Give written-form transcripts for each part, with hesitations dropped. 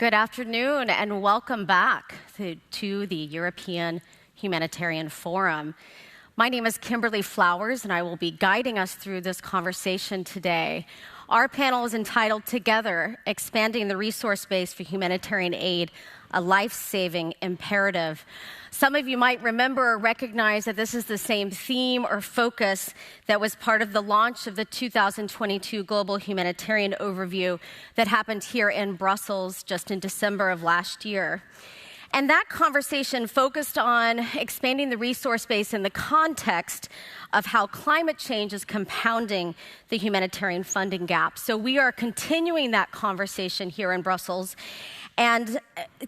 Good afternoon and welcome back to the European Humanitarian Forum. My name is Kimberly Flowers and I will be guiding us through this conversation today. Our panel is entitled Together, Expanding the Resource Base for Humanitarian Aid, a Life-Saving Imperative. Some of you might remember or recognize that this is the same theme or focus that was part of the launch of the 2022 Global Humanitarian Overview that happened here in Brussels just in December of last year. And that conversation focused on expanding the resource base in the context of how climate change is compounding the humanitarian funding gap. So we are continuing that conversation here in Brussels and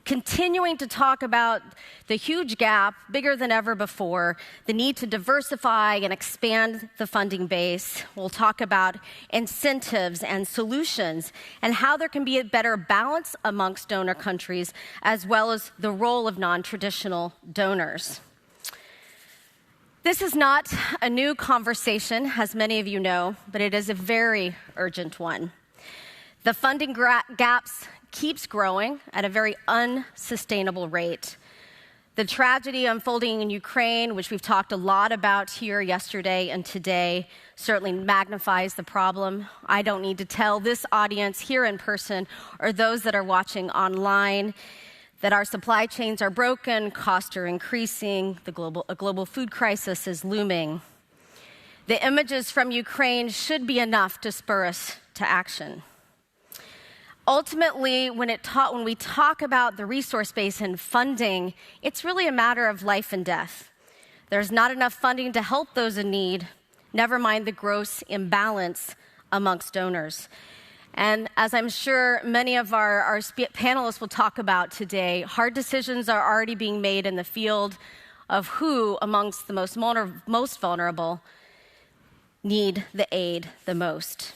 continuing to talk about the huge gap, bigger than ever before, the need to diversify and expand the funding base. We'll talk about incentives and solutions and how there can be a better balance amongst donor countries, as well as the role of non-traditional donors. This is not a new conversation, as many of you know, but it is a very urgent one. The funding gaps keeps growing at a very unsustainable rate. The tragedy unfolding in Ukraine, which we've talked a lot about here yesterday and today, certainly magnifies the problem. I don't need to tell this audience here in person or those that are watching online that our supply chains are broken, costs are increasing, a global food crisis is looming. The images from Ukraine should be enough to spur us to action. Ultimately, when we talk about the resource base and funding, it's really a matter of life and death. There's not enough funding to help those in need, never mind the gross imbalance amongst donors. And as I'm sure many of our panelists will talk about today, hard decisions are already being made in the field of who amongst the most vulnerable need the aid the most.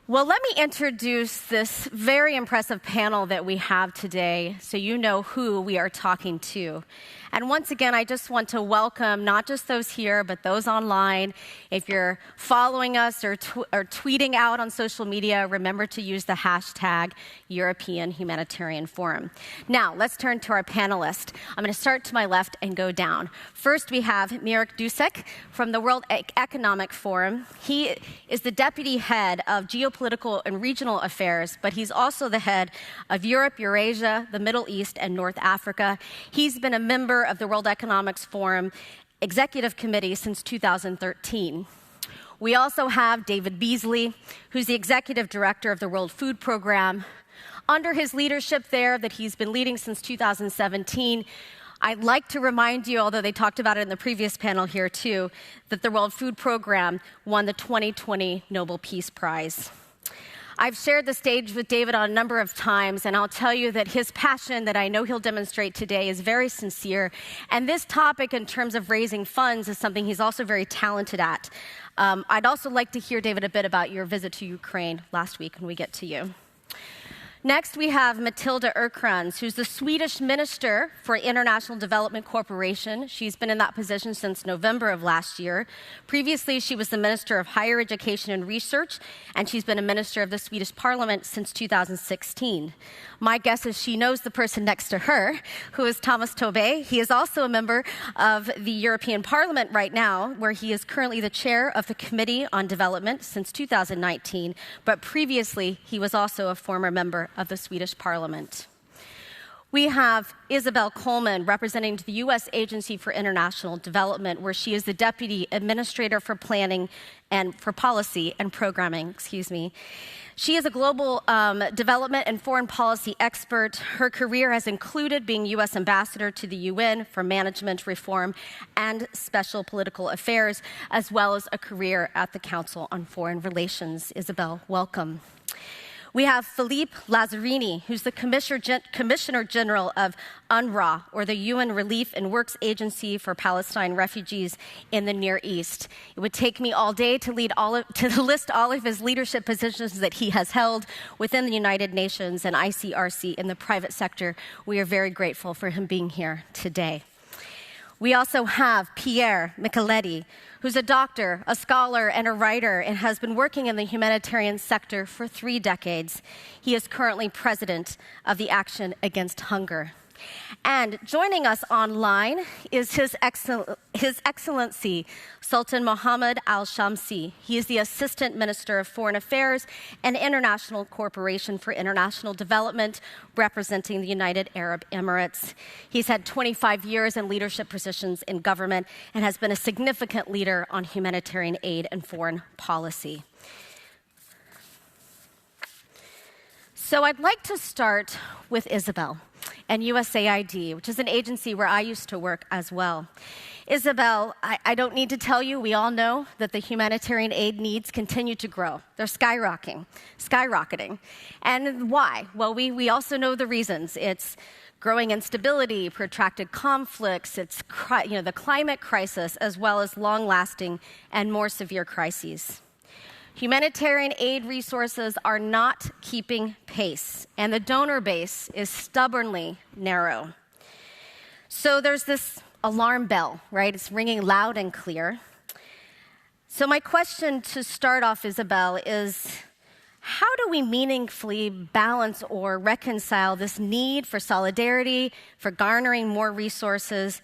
Well, let me introduce this very impressive panel that we have today so you know who we are talking to. And once again, I just want to welcome not just those here, but those online. If you're following us or tweeting out on social media, remember to use the hashtag European Humanitarian Forum. Now, let's turn to our panelists. I'm going to start to my left and go down. First, we have Mirek Dusek from the World Economic Forum. He is the deputy head of geopolitical and regional affairs, but he's also the head of Europe, Eurasia, the Middle East, and North Africa. He's been a member of the World Economic Forum Executive Committee since 2013. We also have David Beasley, who's the executive director of the World Food Program. Under his leadership there that he's been leading since 2017, I'd like to remind you, although they talked about it in the previous panel here too, that the World Food Program won the 2020 Nobel Peace Prize. I've shared the stage with David on a number of times, and I'll tell you that his passion that I know he'll demonstrate today is very sincere. And this topic in terms of raising funds is something he's also very talented at. I'd also like to hear, David, a bit about your visit to Ukraine last week when we get to you. Next, we have Matilda Erdkrans, who's the Swedish Minister for International Development Cooperation. She's been in that position since November of last year. Previously, she was the Minister of Higher Education and Research, and she's been a Minister of the Swedish Parliament since 2016. My guess is she knows the person next to her, who is Thomas Tobé. He is also a member of the European Parliament right now, where he is currently the chair of the Committee on Development since 2019, but previously he was also a former member of the Swedish Parliament. We have Isabel Coleman representing the U.S. Agency for International Development, where she is the Deputy Administrator for Planning and for Policy and Programming, She is a global development and foreign policy expert. Her career has included being U.S. Ambassador to the UN for Management Reform and Special Political Affairs, as well as a career at the Council on Foreign Relations. Isabel, welcome. We have Philippe Lazzarini, who's the Commissioner General of UNRWA, or the UN Relief and Works Agency for Palestine refugees in the Near East. It would take me all day to list all of his leadership positions that he has held within the United Nations and ICRC in the private sector. We are very grateful for him being here today. We also have Pierre Micheletti, who's a doctor, a scholar, and a writer, and has been working in the humanitarian sector for 3 decades. He is currently president of the Action Against Hunger. And joining us online is His Excellency Sultan Mohammed Al-Shamsi. He is the Assistant Minister of Foreign Affairs and International Cooperation for International Development, representing the United Arab Emirates. He's had 25 years in leadership positions in government and has been a significant leader on humanitarian aid and foreign policy. So I'd like to start with Isabel and USAID, which is an agency where I used to work as well. Isabel, I don't need to tell you, we all know that the humanitarian aid needs continue to grow. They're skyrocketing. And why? Well, we also know the reasons. It's growing instability, protracted conflicts, it's the climate crisis, as well as long-lasting and more severe crises. Humanitarian aid resources are not keeping pace, and the donor base is stubbornly narrow. So there's this alarm bell, right? It's ringing loud and clear. So my question to start off, Isabel, is how do we meaningfully balance or reconcile this need for solidarity, for garnering more resources,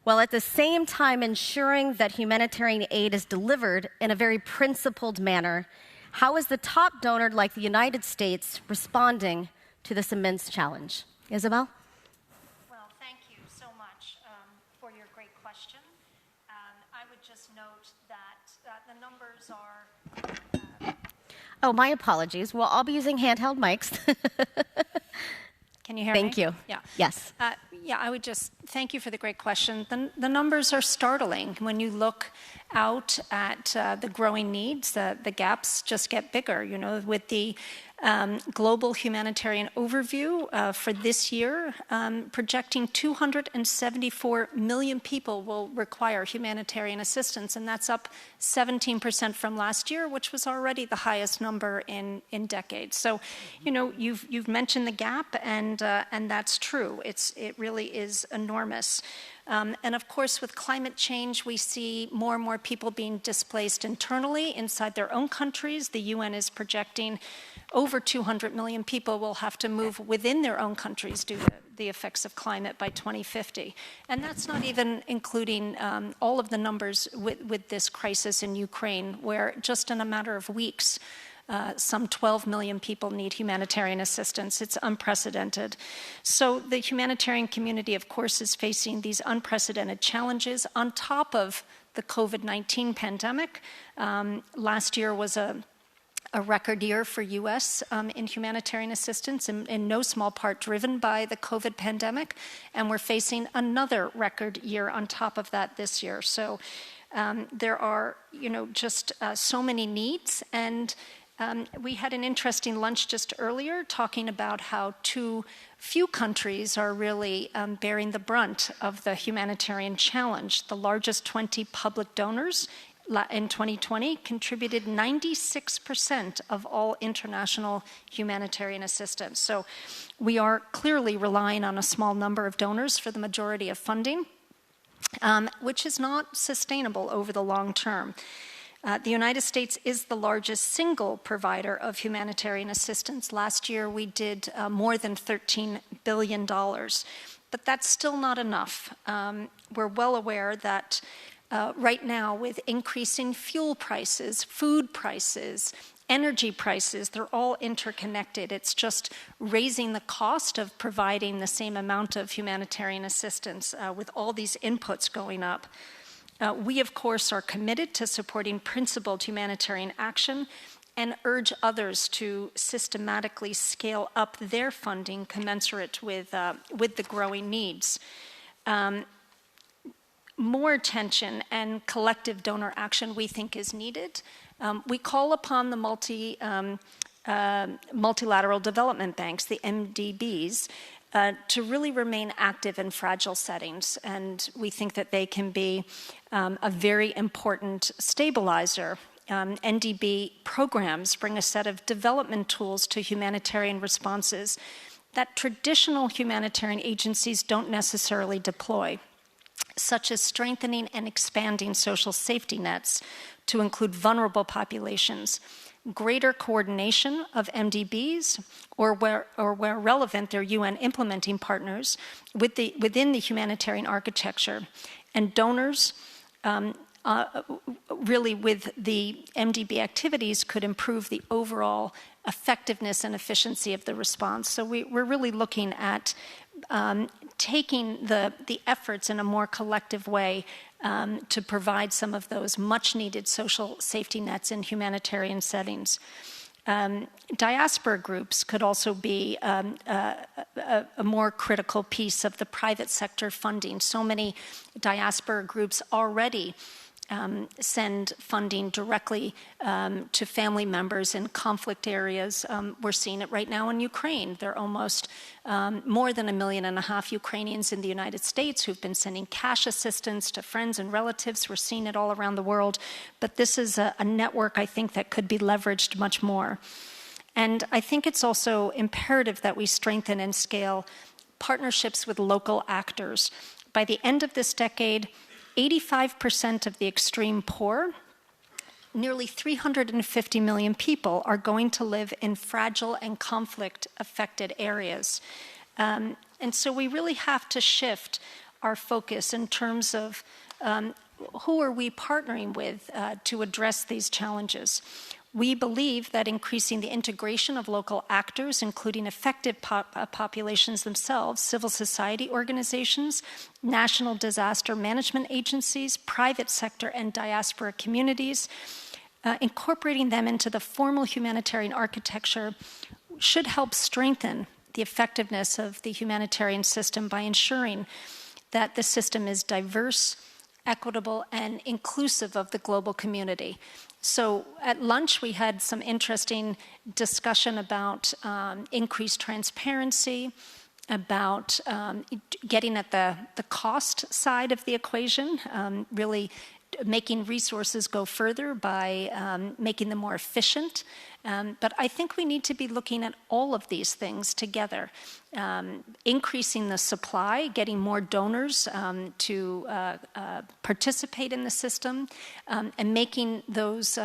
while at the same time ensuring that humanitarian aid is delivered in a very principled manner? How is the top donor like the United States responding to this immense challenge? Isabel? Well, thank you so much for your great question. I would just note that the numbers are... Oh, my apologies. Well, I'll be using handheld mics. Can you hear me? Thank you. Yeah. Yes. I would just thank you for the great question. The numbers are startling. When you look out at the growing needs, the gaps just get bigger. You know, with the global humanitarian overview for this year, projecting 274 million people will require humanitarian assistance, and that's up 17% from last year, which was already the highest number in decades. So, you know, you've mentioned the gap, and that's true. It really is enormous. And of course, with climate change, we see more and more people being displaced internally inside their own countries. The UN is projecting over 200 million people will have to move within their own countries due to the effects of climate by 2050. And that's not even including all of the numbers with this crisis in Ukraine, where just in a matter of weeks, some 12 million people need humanitarian assistance. It's unprecedented. So the humanitarian community, of course, is facing these unprecedented challenges on top of the COVID-19 pandemic. Last year was a record year for U.S. In humanitarian assistance, in no small part driven by the COVID pandemic. And we're facing another record year on top of that this year. So there are, just so many needs. And we had an interesting lunch just earlier talking about how too few countries are really bearing the brunt of the humanitarian challenge. The largest 20 public donors in 2020 contributed 96% of all international humanitarian assistance. So we are clearly relying on a small number of donors for the majority of funding, which is not sustainable over the long term. The United States is the largest single provider of humanitarian assistance. Last year, we did more than $13 billion, but that's still not enough. We're well aware that right now, with increasing fuel prices, food prices, energy prices, they're all interconnected. It's just raising the cost of providing the same amount of humanitarian assistance with all these inputs going up. We, of course, are committed to supporting principled humanitarian action and urge others to systematically scale up their funding commensurate with the growing needs. More attention and collective donor action, we think, is needed. We call upon the multilateral development banks, the MDBs, to really remain active in fragile settings. And we think that they can be a very important stabilizer. NDB programs bring a set of development tools to humanitarian responses that traditional humanitarian agencies don't necessarily deploy. such as strengthening and expanding social safety nets to include vulnerable populations, greater coordination of MDBs, or where relevant, their UN implementing partners within the humanitarian architecture, and donors really with the MDB activities could improve the overall effectiveness and efficiency of the response. So we're really looking at taking the efforts in a more collective way to provide some of those much-needed social safety nets in humanitarian settings. Diaspora groups could also be a more critical piece of the private sector funding. So many diaspora groups already send funding directly to family members in conflict areas. We're seeing it right now in Ukraine. There are almost more than 1.5 million Ukrainians in the United States who've been sending cash assistance to friends and relatives. We're seeing it all around the world. But this is a network, I think, that could be leveraged much more. And I think it's also imperative that we strengthen and scale partnerships with local actors. By the end of this decade, 85% of the extreme poor, nearly 350 million people, are going to live in fragile and conflict-affected areas. And so we really have to shift our focus in terms of who are we partnering with to address these challenges. We believe that increasing the integration of local actors, including affected populations themselves, civil society organizations, national disaster management agencies, private sector and diaspora communities, incorporating them into the formal humanitarian architecture should help strengthen the effectiveness of the humanitarian system by ensuring that the system is diverse, equitable, and inclusive of the global community. So at lunch, we had some interesting discussion about increased transparency, about getting at the cost side of the equation, really making resources go further by making them more efficient. But I think we need to be looking at all of these things together, increasing the supply, getting more donors to participate in the system, and making those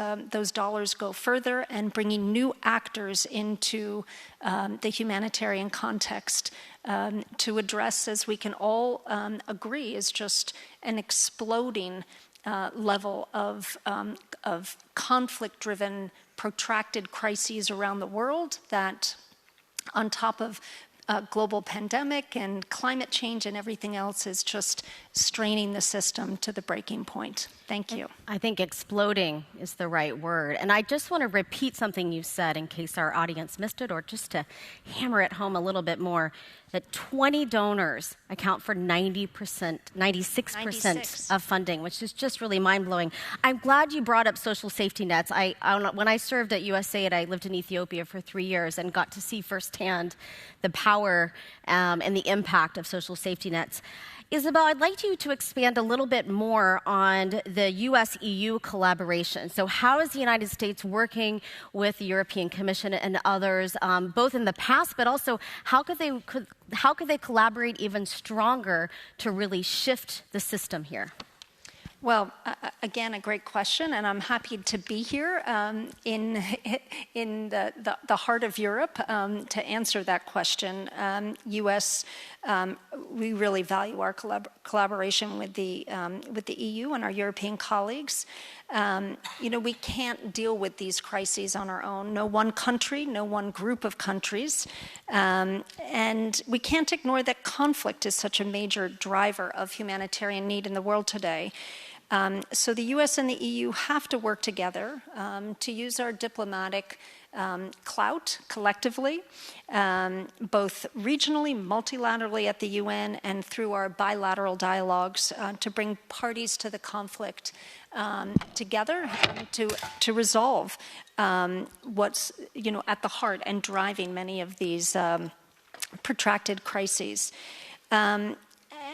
dollars go further, and bringing new actors into the humanitarian context to address, as we can all agree, is just an exploding level of conflict-driven, protracted crises around the world that, on top of global pandemic and climate change and everything else, is just straining the system to the breaking point. Thank you. I think exploding is the right word. And I just want to repeat something you said in case our audience missed it, or just to hammer it home a little bit more, that 20 donors account for 96% of funding, which is just really mind-blowing. I'm glad you brought up social safety nets. When I served at USAID, I lived in Ethiopia for 3 years and got to see firsthand the power and the impact of social safety nets. Isabel, I'd like you to expand a little bit more on the US-EU collaboration. So how is the United States working with the European Commission and others, both in the past, but also how could they collaborate even stronger to really shift the system here? Well, again, a great question, and I'm happy to be here in the heart of Europe to answer that question. U.S., we really value our collaboration with the EU and our European colleagues. We can't deal with these crises on our own. No one country, no one group of countries. And we can't ignore that conflict is such a major driver of humanitarian need in the world today. So the U.S. and the EU have to work together to use our diplomatic clout collectively, both regionally, multilaterally at the UN, and through our bilateral dialogues to bring parties to the conflict together to resolve what's at the heart and driving many of these protracted crises.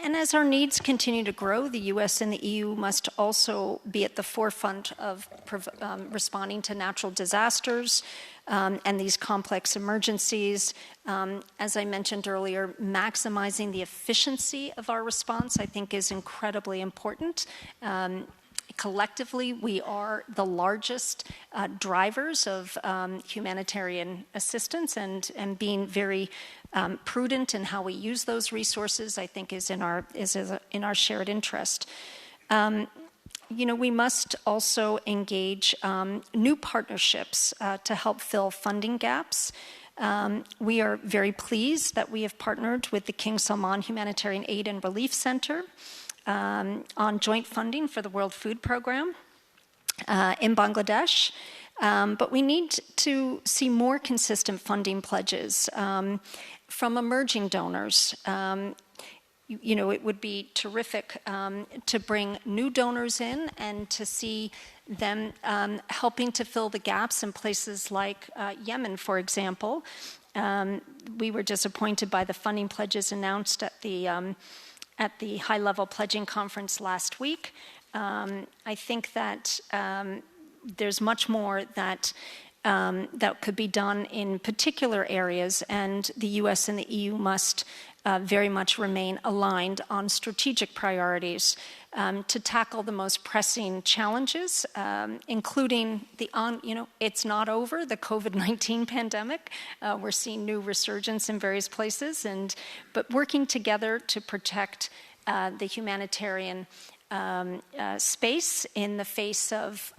And as our needs continue to grow, the U.S. and the EU must also be at the forefront of responding to natural disasters and these complex emergencies. As I mentioned earlier, maximizing the efficiency of our response, I think, is incredibly important. Collectively, we are the largest drivers of humanitarian assistance, and being very prudent in how we use those resources, I think, is in our shared interest. We must also engage new partnerships to help fill funding gaps. We are very pleased that we have partnered with the King Salman Humanitarian Aid and Relief Center on joint funding for the World Food Programme in Bangladesh. But we need to see more consistent funding pledges from emerging donors. It would be terrific to bring new donors in and to see them helping to fill the gaps in places like Yemen, for example. We were disappointed by the funding pledges announced at the high-level pledging conference last week. I think that there's much more that could be done in particular areas, and the U.S. and the EU must very much remain aligned on strategic priorities to tackle the most pressing challenges, including it's not over, the COVID-19 pandemic. We're seeing new resurgence in various places, but working together to protect the humanitarian space in the face of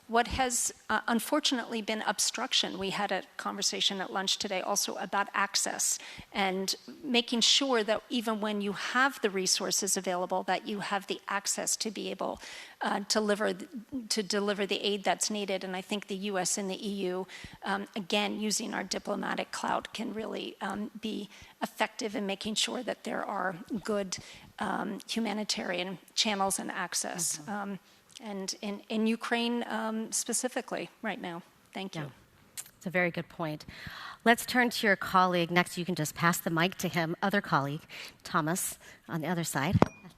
what has unfortunately been obstruction. We had a conversation at lunch today also about access and making sure that even when you have the resources available, that you have the access to be able to deliver the aid that's needed. And I think the U.S. and the EU, again, using our diplomatic clout, can really be effective in making sure that there are good humanitarian channels and access. And in Ukraine specifically right now. Thank you. Yeah. It's a very good point. Let's turn to your colleague. Next, you can just pass the mic to him, other colleague, Thomas, on the other side.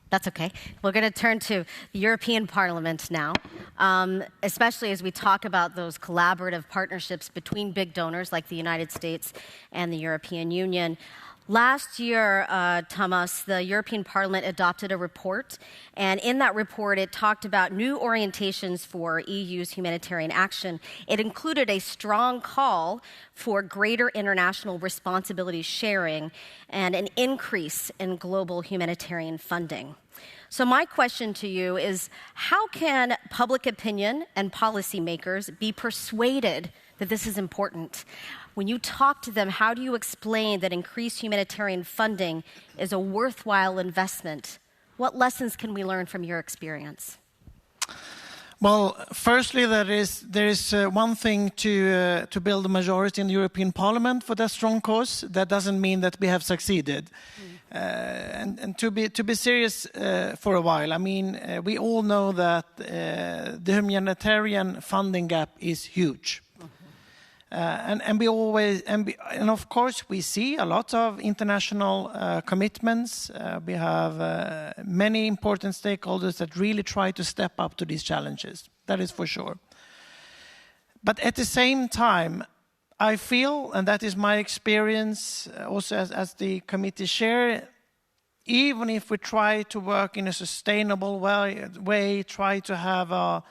That's okay. We're going to turn to the European Parliament now, especially as we talk about those collaborative partnerships between big donors like the United States and the European Union. Last year, Thomas, the European Parliament adopted a report, and in that report, it talked about new orientations for EU's humanitarian action. It included a strong call for greater international responsibility sharing and an increase in global humanitarian funding. So my question to you is, how can public opinion and policymakers be persuaded that this is important? When you talk to them, how do you explain that increased humanitarian funding is a worthwhile investment? What lessons can we learn from your experience? Well, firstly, there is one thing to build a majority in the European Parliament for that strong cause. That doesn't mean that we have succeeded. And to be serious for a while, I mean, we all know that the humanitarian funding gap is huge. And of course we see a lot of international commitments. We have many important stakeholders that really try to step up to these challenges. That is for sure. But at the same time, I feel, and that is my experience also as the committee chair, even if we try to work in a sustainable way, try to have a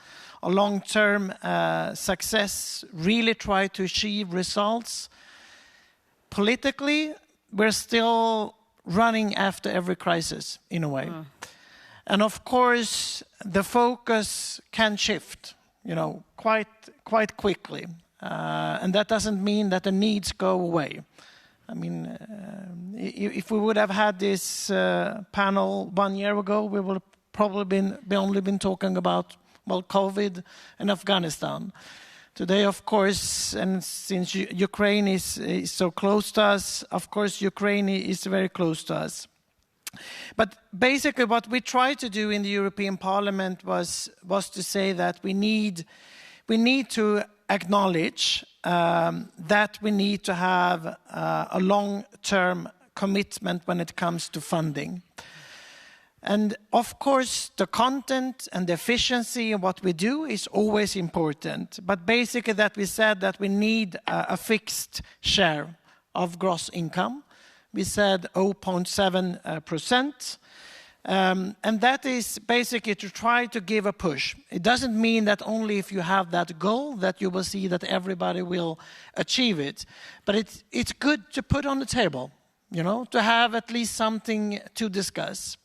long-term success, really try to achieve results. Politically, we're still running after every crisis, in a way. And of course, the focus can shift, quite quickly. And that doesn't mean that the needs go away. I mean, if we would have had this panel 1 year ago, we would have probably only been talking about COVID and Afghanistan. Today, of course, and since Ukraine is so close to us, of course, Ukraine is very close to us. But basically, what we tried to do in the European Parliament was to say that we need to acknowledge that we need to have a long-term commitment when it comes to funding. And of course, the content and the efficiency in what we do is always important. But basically that we said that we need a fixed share of gross income. We said 0.7%. And that is basically to try to give a push. It doesn't mean that only if you have that goal that you will see that everybody will achieve it. But it's good to put on the table, you know, to have at least something to discuss.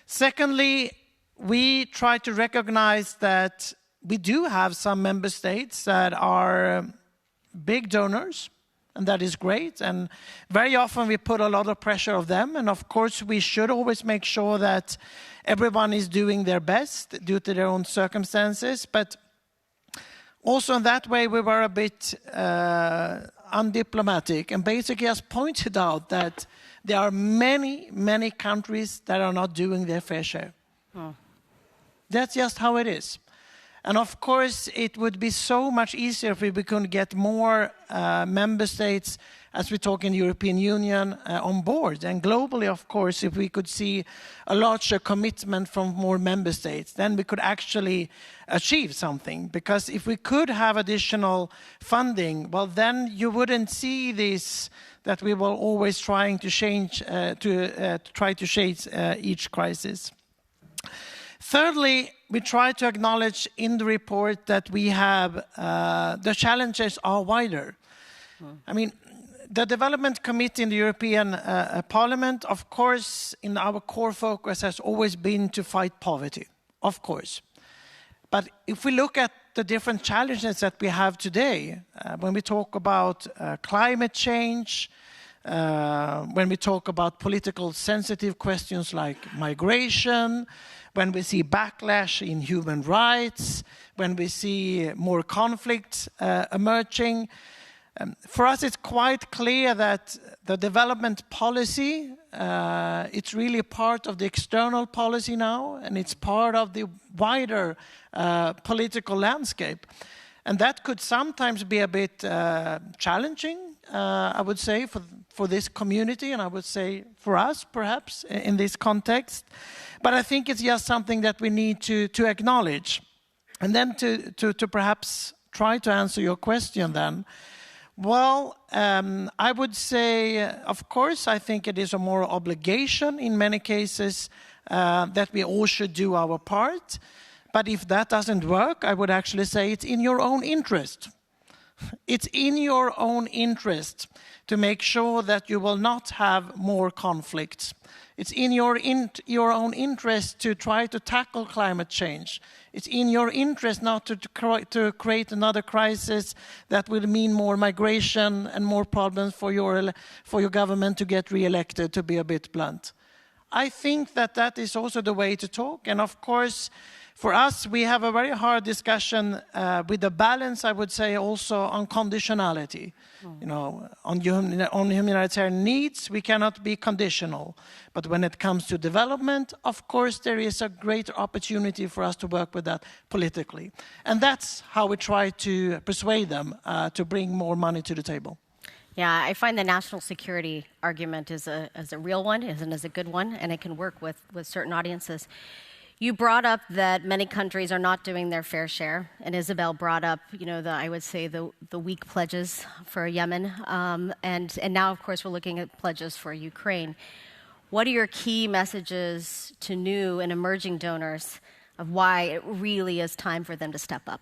Secondly, we try to recognize that we do have some member states that are big donors, and that is great. And very often we put a lot of pressure on them. And of course, we should always make sure that everyone is doing their best due to their own circumstances. But also in that way, we were a bit undiplomatic and basically just pointed out that there are many, many countries that are not doing their fair share. That's just how it is. And of course, it would be so much easier if we could get more member states, as we talk in the European Union, on board. And globally, of course, if we could see a larger commitment from more member states, then we could actually achieve something. Because if we could have additional funding, well, then you wouldn't see this, that we were always trying to change, try to change each crisis. Thirdly, we try to acknowledge in the report that we have, the challenges are wider. I mean, the Development Committee in the European Parliament, of course, in our core focus has always been to fight poverty, of course. But if we look at the different challenges that we have today, when we talk about climate change, when we talk about political sensitive questions like migration, when we see backlash in human rights, when we see more conflicts emerging, for us it's quite clear that the development policy, it's really part of the external policy now, and it's part of the wider political landscape. And that could sometimes be a bit challenging, I would say, for this community, and I would say for us, perhaps, in this context. But I think it's just something that we need to acknowledge. And then to perhaps try to answer your question then. Well, I would say, of course, I think it is a moral obligation in many cases that we all should do our part. But if that doesn't work, I would actually say it's in your own interest. It's in your own interest to make sure that you will not have more conflicts. It's in your own interest to try to tackle climate change. It's in your interest not to create another crisis that will mean more migration and more problems for your government to get re-elected, to be a bit blunt. I think that is also the way to talk. And of course, for us, we have a very hard discussion with the balance, I would say, also on conditionality. You know, on humanitarian needs, we cannot be conditional. But when it comes to development, of course, there is a great opportunity for us to work with that politically. And that's how we try to persuade them to bring more money to the table. Yeah, I find the national security argument is a real one, is a good one, and it can work with certain audiences. You brought up that many countries are not doing their fair share, and Isabel brought up, you know, I would say the weak pledges for Yemen, and now, of course, we're looking at pledges for Ukraine. What are your key messages to new and emerging donors of why it really is time for them to step up?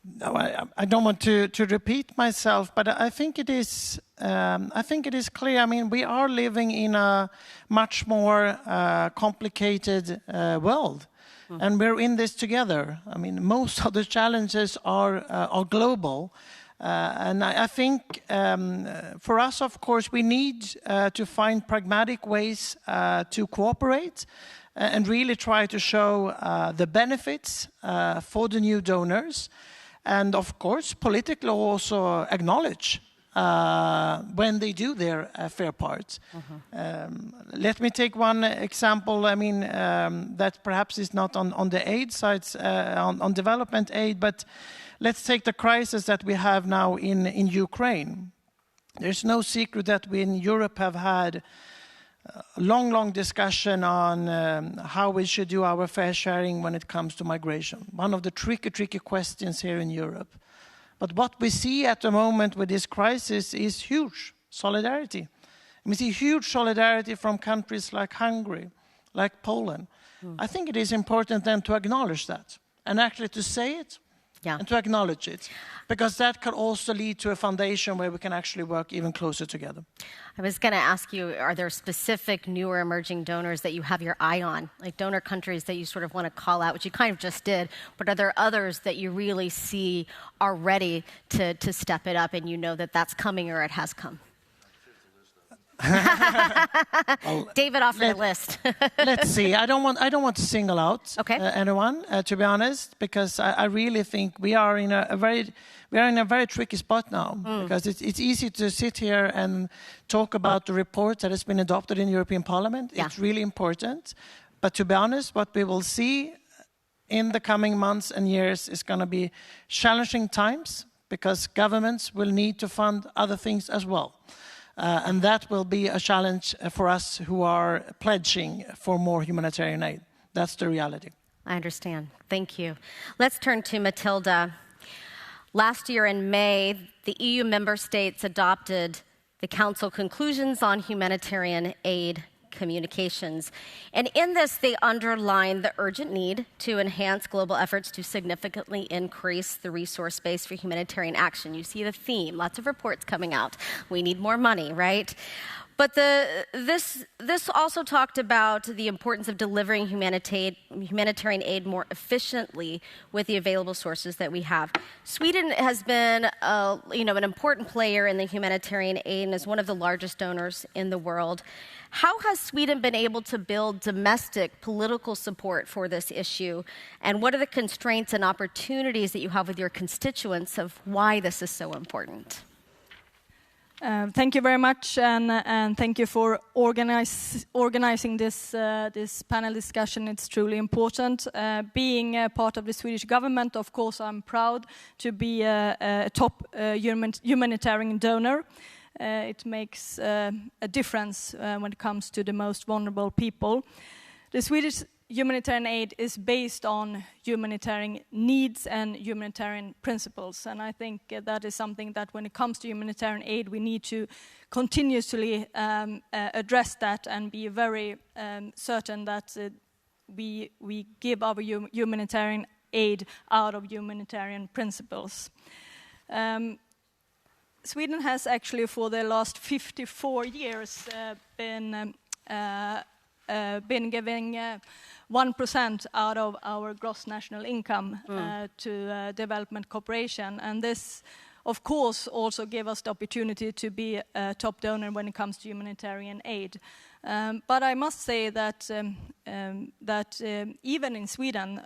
No, I don't want to repeat myself, but I think it is clear. I mean, we are living in a much more complicated world, and we're in this together. I mean, most of the challenges are global, and I think for us, of course, we need to find pragmatic ways to cooperate and really try to show the benefits for the new donors. And of course, politically also acknowledge when they do their fair part. Let me take one example, I mean, that perhaps is not on the aid sides, on development aid, but let's take the crisis that we have now in Ukraine. There's no secret that we in Europe have had long discussion on how we should do our fair sharing when it comes to migration. One of the tricky questions here in Europe. But what we see at the moment with this crisis is huge solidarity. We see huge solidarity from countries like Hungary, like Poland. I think it is important then to acknowledge that and actually to say it and to acknowledge it, because that could also lead to a foundation where we can actually work even closer together. I was going to ask you, are there specific newer emerging donors that you have your eye on, like donor countries that you sort of want to call out, which you kind of just did, but are there others that you really see are ready to step it up and you know that that's coming or it has come? David offered a list. Let's see. I don't want to single out anyone, to be honest, because I really think we are in a very tricky spot now. Because it's easy to sit here and talk about the report that has been adopted in the European Parliament. It's really important. But to be honest, what we will see in the coming months and years is going to be challenging times, because governments will need to fund other things as well. And that will be a challenge for us who are pledging for more humanitarian aid. That's the reality. I understand. Thank you. Let's turn to Matilda. Last year in May, the EU member states adopted the Council conclusions on humanitarian aid communications. And in this, they underline the urgent need to enhance global efforts to significantly increase the resource base for humanitarian action. You see the theme, lots of reports coming out. We need more money, right? But this also talked about the importance of delivering humanitarian aid more efficiently with the available sources that we have. Sweden has been an important player in the humanitarian aid and is one of the largest donors in the world. How has Sweden been able to build domestic political support for this issue? And what are the constraints and opportunities that you have with your constituents of why this is so important? Thank you very much, and thank you for organizing this panel discussion. It's truly important. Being a part of the Swedish government, of course, I'm proud to be a top humanitarian donor. It makes a difference when it comes to the most vulnerable people. The Swedish humanitarian aid is based on humanitarian needs and humanitarian principles. And I think that is something that when it comes to humanitarian aid, we need to continuously address that and be very certain that we give our humanitarian aid out of humanitarian principles. Sweden has actually for the last 54 years been giving 1% out of our gross national income to development cooperation. And this, of course, also gave us the opportunity to be a top donor when it comes to humanitarian aid. But I must say that even in Sweden,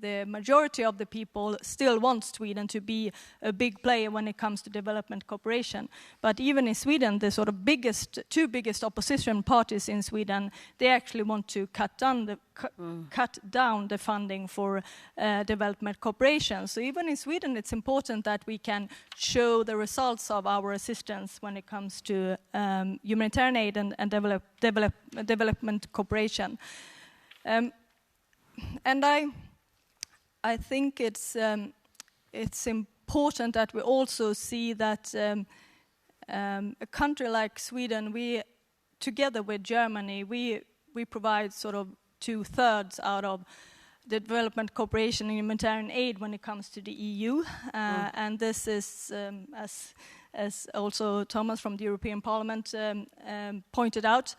the majority of the people still want Sweden to be a big player when it comes to development cooperation. But even in Sweden, the sort of two biggest opposition parties in Sweden, they actually want to cut down the funding for development cooperation. So even in Sweden, it's important that we can show the results of our assistance when it comes to humanitarian aid and development cooperation. And I think it's important that we also see that a country like Sweden, we together with Germany, we provide sort of 2/3 out of the development cooperation and humanitarian aid when it comes to the EU, and this is as also Thomas from the European Parliament pointed out,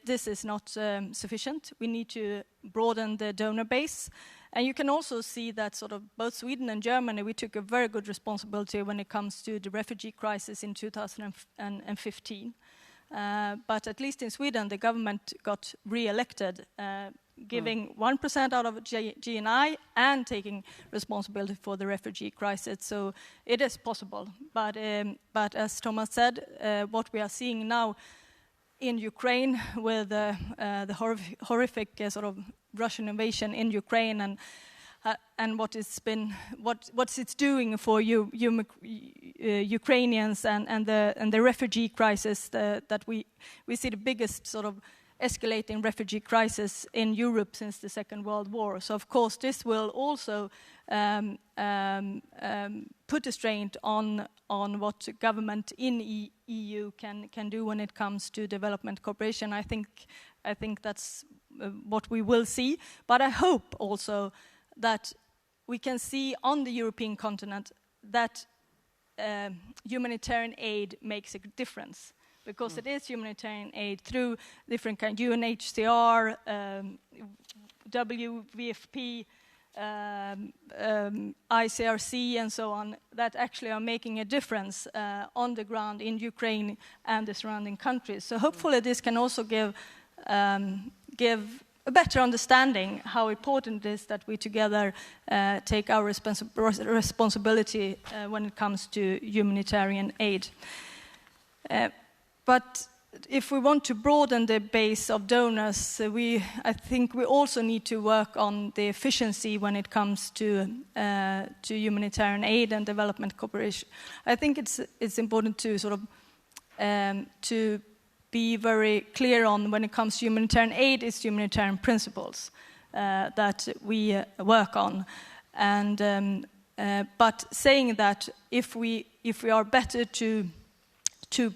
this is not sufficient. We need to broaden the donor base. And you can also see that sort of both Sweden and Germany, we took a very good responsibility when it comes to the refugee crisis in 2015. But at least in Sweden, the government got re-elected, giving 1% out of GNI and taking responsibility for the refugee crisis. So it is possible. But as Thomas said, what we are seeing now in Ukraine with the horrific sort of Russian invasion in Ukraine, and and what it's doing for Ukrainians and the refugee crisis that we see the biggest sort of escalating refugee crisis in Europe since the Second World War. So of course this will also put a strain on what government in EU can do when it comes to development cooperation. I think that's what we will see, but I hope also that we can see on the European continent that humanitarian aid makes a difference, because it is humanitarian aid through different kinds, UNHCR, WFP, ICRC and so on, that actually are making a difference on the ground in Ukraine and the surrounding countries. So hopefully this can also give a better understanding how important it is that we together take our responsibility when it comes to humanitarian aid. But if we want to broaden the base of donors, I think we also need to work on the efficiency when it comes to humanitarian aid and development cooperation. I think it's important to sort of to be very clear on when it comes to humanitarian aid, it's humanitarian principles that we work on, and but saying that if we are better to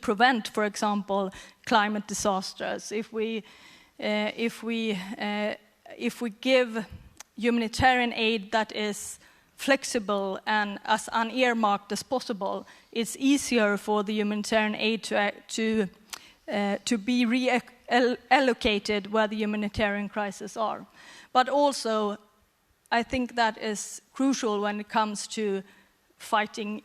prevent, for example, climate disasters, if we give humanitarian aid that is flexible and as unearmarked as possible, it's easier for the humanitarian aid to be reallocated where the humanitarian crises are. But also, I think that is crucial when it comes to fighting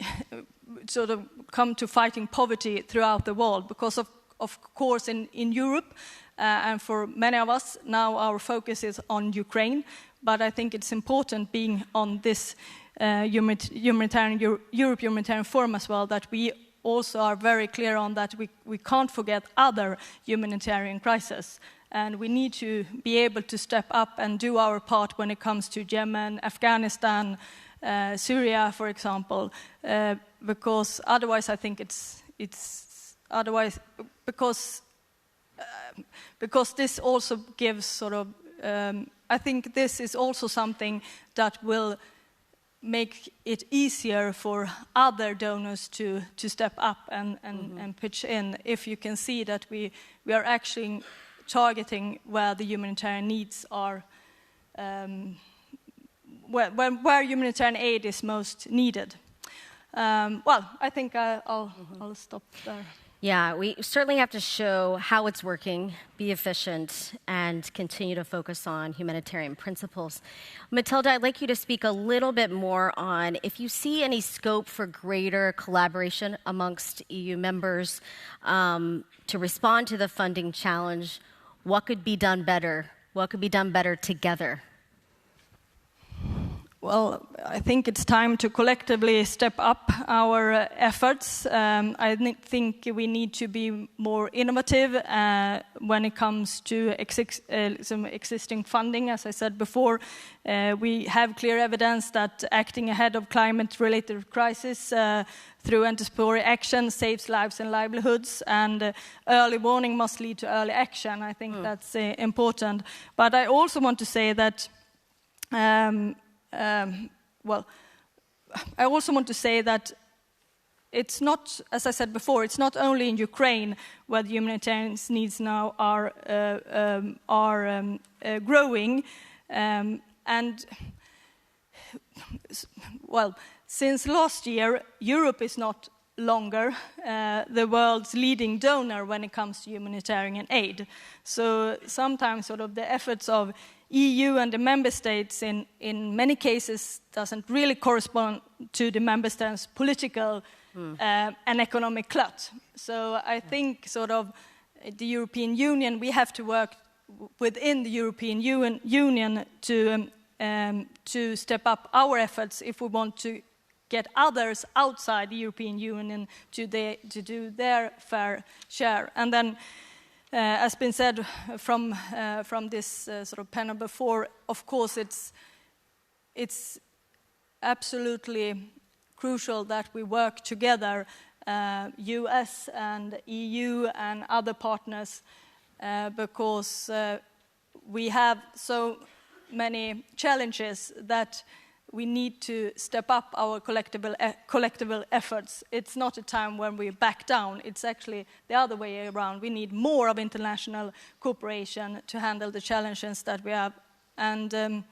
fighting poverty throughout the world, because of course in Europe and for many of us now our focus is on Ukraine, but I think it's important being on this Europe Humanitarian Forum as well, that we also are very clear on that we can't forget other humanitarian crises, and we need to be able to step up and do our part when it comes to Yemen, Afghanistan, Syria, for example, because otherwise I think because this also gives sort of I think this is also something that will make it easier for other donors to step up and pitch in, if you can see that we are actually targeting where the humanitarian needs are, where humanitarian aid is most needed. Well, I think I'll stop there. Yeah, we certainly have to show how it's working, be efficient, and continue to focus on humanitarian principles. Matilda, I'd like you to speak a little bit more on if you see any scope for greater collaboration amongst EU members to respond to the funding challenge. What could be done better? What could be done better together? Well, I think it's time to collectively step up our efforts. I think we need to be more innovative when it comes to some existing funding. As I said before, we have clear evidence that acting ahead of climate-related crisis through anticipatory action saves lives and livelihoods, and early warning must lead to early action. I think that's important. But I also want to say that I also want to say that it's not, as I said before, it's not only in Ukraine where the humanitarian needs now are growing, and well, since last year, Europe is not longer the world's leading donor when it comes to humanitarian aid. So sometimes sort of the efforts of EU and the member states in many cases doesn't really correspond to the member states' political and economic clout. So I think sort of the European Union, we have to work within the European Union to step up our efforts if we want to get others outside the European Union to do their fair share. And then, as been said from this sort of panel before, of course it's absolutely crucial that we work together, US and EU and other partners, because we have so many challenges that we need to step up our collective efforts. It's not a time when we back down. It's actually the other way around. We need more of international cooperation to handle the challenges that we have, and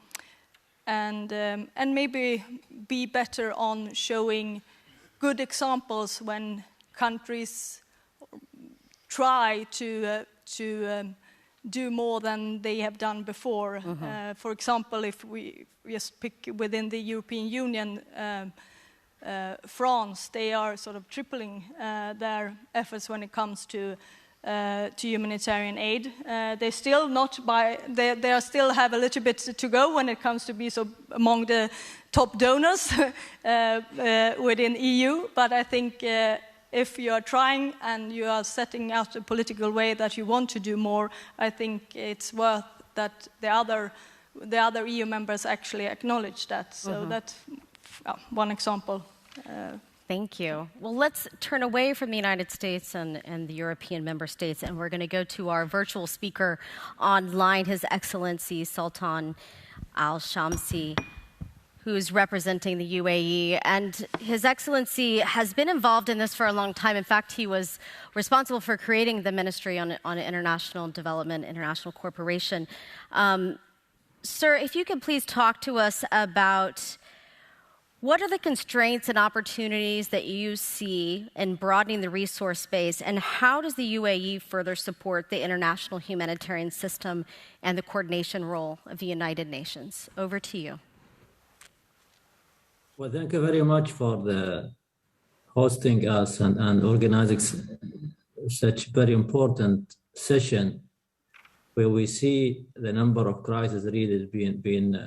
maybe be better on showing good examples when countries try to do more than they have done before. For example, if we just pick within the European Union, France, they are sort of tripling their efforts when it comes to humanitarian aid. They still they still have a little bit to go when it comes to be so among the top donors within EU. But I think if you are trying and you are setting out a political way that you want to do more, I think it's worth that the other EU members actually acknowledge that. So that's one example. Thank you. Well, let's turn away from the United States and the European member states, and we're going to go to our virtual speaker online, His Excellency Sultan Al-Shamsi, who's representing the UAE. And His Excellency has been involved in this for a long time. In fact, he was responsible for creating the Ministry on International Development, International Cooperation. Sir, if you could please talk to us about what are the constraints and opportunities that you see in broadening the resource space, and how does the UAE further support the international humanitarian system and the coordination role of the United Nations? Over to you. Well, thank you very much for hosting us and organizing such very important session where we see the number of crises really being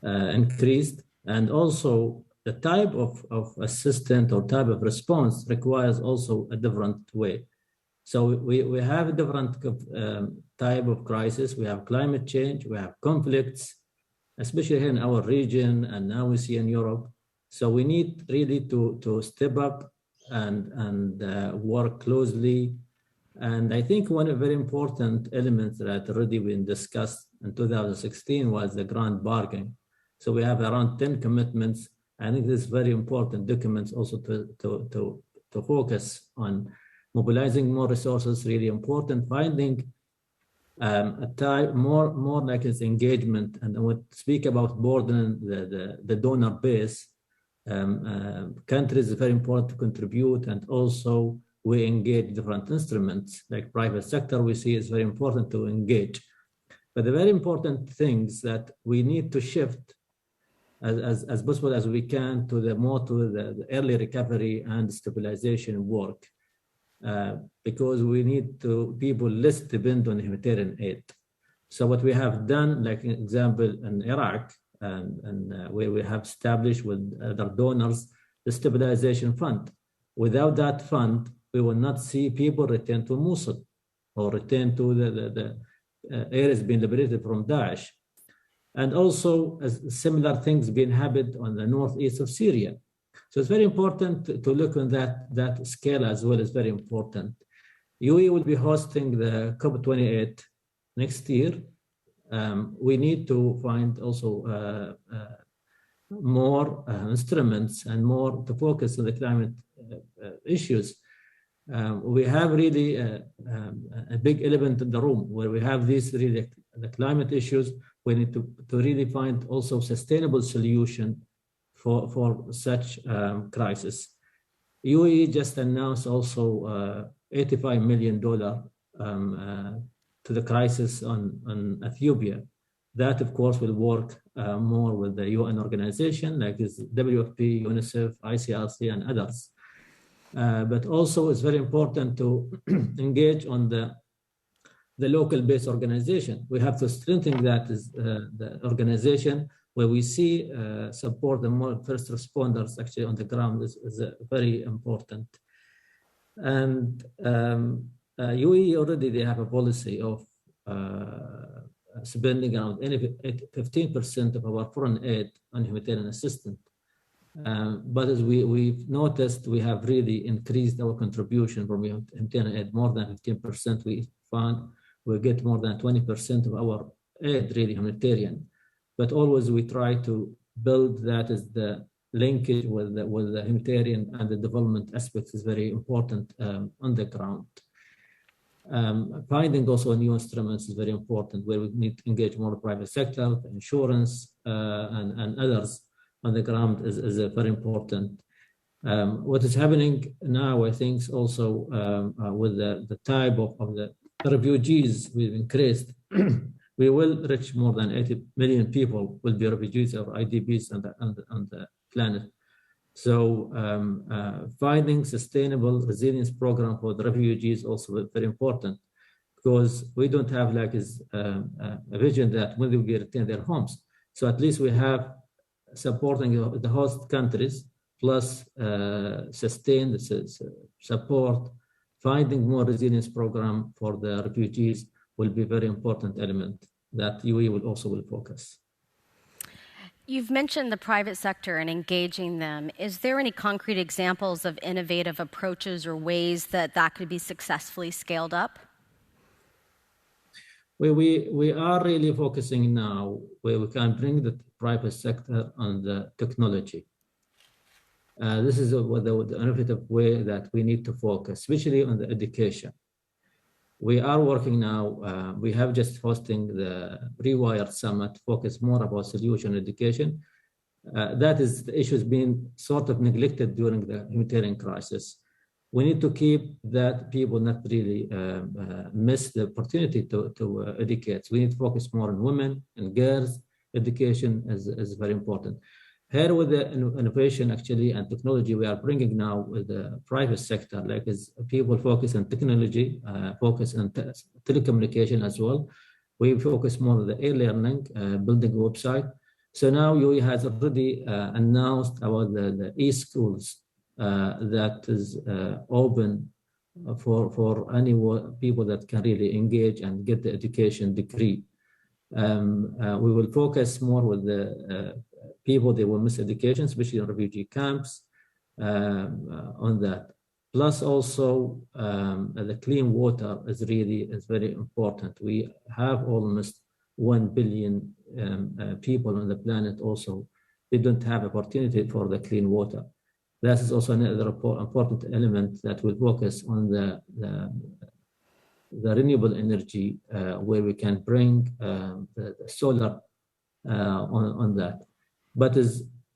increased. And also the type of assistance or type of response requires also a different way. So we have a different type of crisis. We have climate change, we have conflicts, especially here in our region, and now we see in Europe. So we need really to step up and work closely. And I think one of the very important elements that already been discussed in 2016 was the grand bargain. So we have around 10 commitments. I think this is very important documents also to focus on mobilizing more resources, really important, finding a type more like its engagement, and I would speak about broadening the donor base. Countries are very important to contribute, and also we engage different instruments like private sector. We see it's very important to engage, but the very important things that we need to shift as possible as we can to the early recovery and stabilization work. Because we need people less depend on humanitarian aid. So what we have done, like an example in Iraq, and where we have established with other donors, the stabilization fund. Without that fund, we will not see people return to Mosul or return to the areas being liberated from Daesh. And also similar things being happened on the northeast of Syria. So it's very important to look on that scale as well. Is very important. UAE will be hosting the COP28 next year. We need to find also more instruments and more to focus on the climate issues. We have really a big element in the room where we have these really the climate issues. We need to really find also sustainable solution for such crisis. UAE just announced also $85 million to the crisis on Ethiopia. That, of course, will work more with the UN organization like this WFP, UNICEF, ICRC, and others. But also it's very important to engage on the local-based organization. We have to strengthen that the organization where we see support the more first responders actually on the ground is very important. And UAE already they have a policy of spending around 15% of our foreign aid on humanitarian assistance. But as we've noticed, we have really increased our contribution from humanitarian aid more than 15%. We found we get more than 20% of our aid really humanitarian. But always we try to build that as the linkage with the humanitarian and the development aspects is very important on the ground. Finding also new instruments is very important, where we need to engage more private sector, insurance, and others on the ground is very important. What is happening now, I think, also with the type of the refugees we've increased, we will reach more than 80 million people will be refugees or IDPs on the planet. So finding sustainable resilience program for the refugees also very important, because we don't have like a vision that when they will return their homes. So at least we have supporting the host countries plus sustained support. Finding more resilience program for the refugees will be a very important element that UAE will focus. You've mentioned the private sector and engaging them. Is there any concrete examples of innovative approaches or ways that could be successfully scaled up? We are really focusing now where we can bring the private sector on the technology. This is the innovative way that we need to focus, especially on the education. We are working now, we have just hosting the Rewired Summit, focus more about solution education. That is, the issue has been sort of neglected during the humanitarian crisis. We need to keep that people not really miss the opportunity to educate. We need to focus more on women and girls. Education is very important. Here with the innovation actually and technology we are bringing now with the private sector, like as people focus on technology, focus on telecommunication as well. We focus more on the e-learning, building a website. So now UAE has already announced about the e-schools that is open for any people that can really engage and get the education degree. We will focus more with the people that will miss education, especially in refugee camps, on that. Plus also the clean water is very important. We have almost 1 billion people on the planet also. They don't have opportunity for the clean water. That is also another important element that will focus on the renewable energy, where we can bring the solar on that. But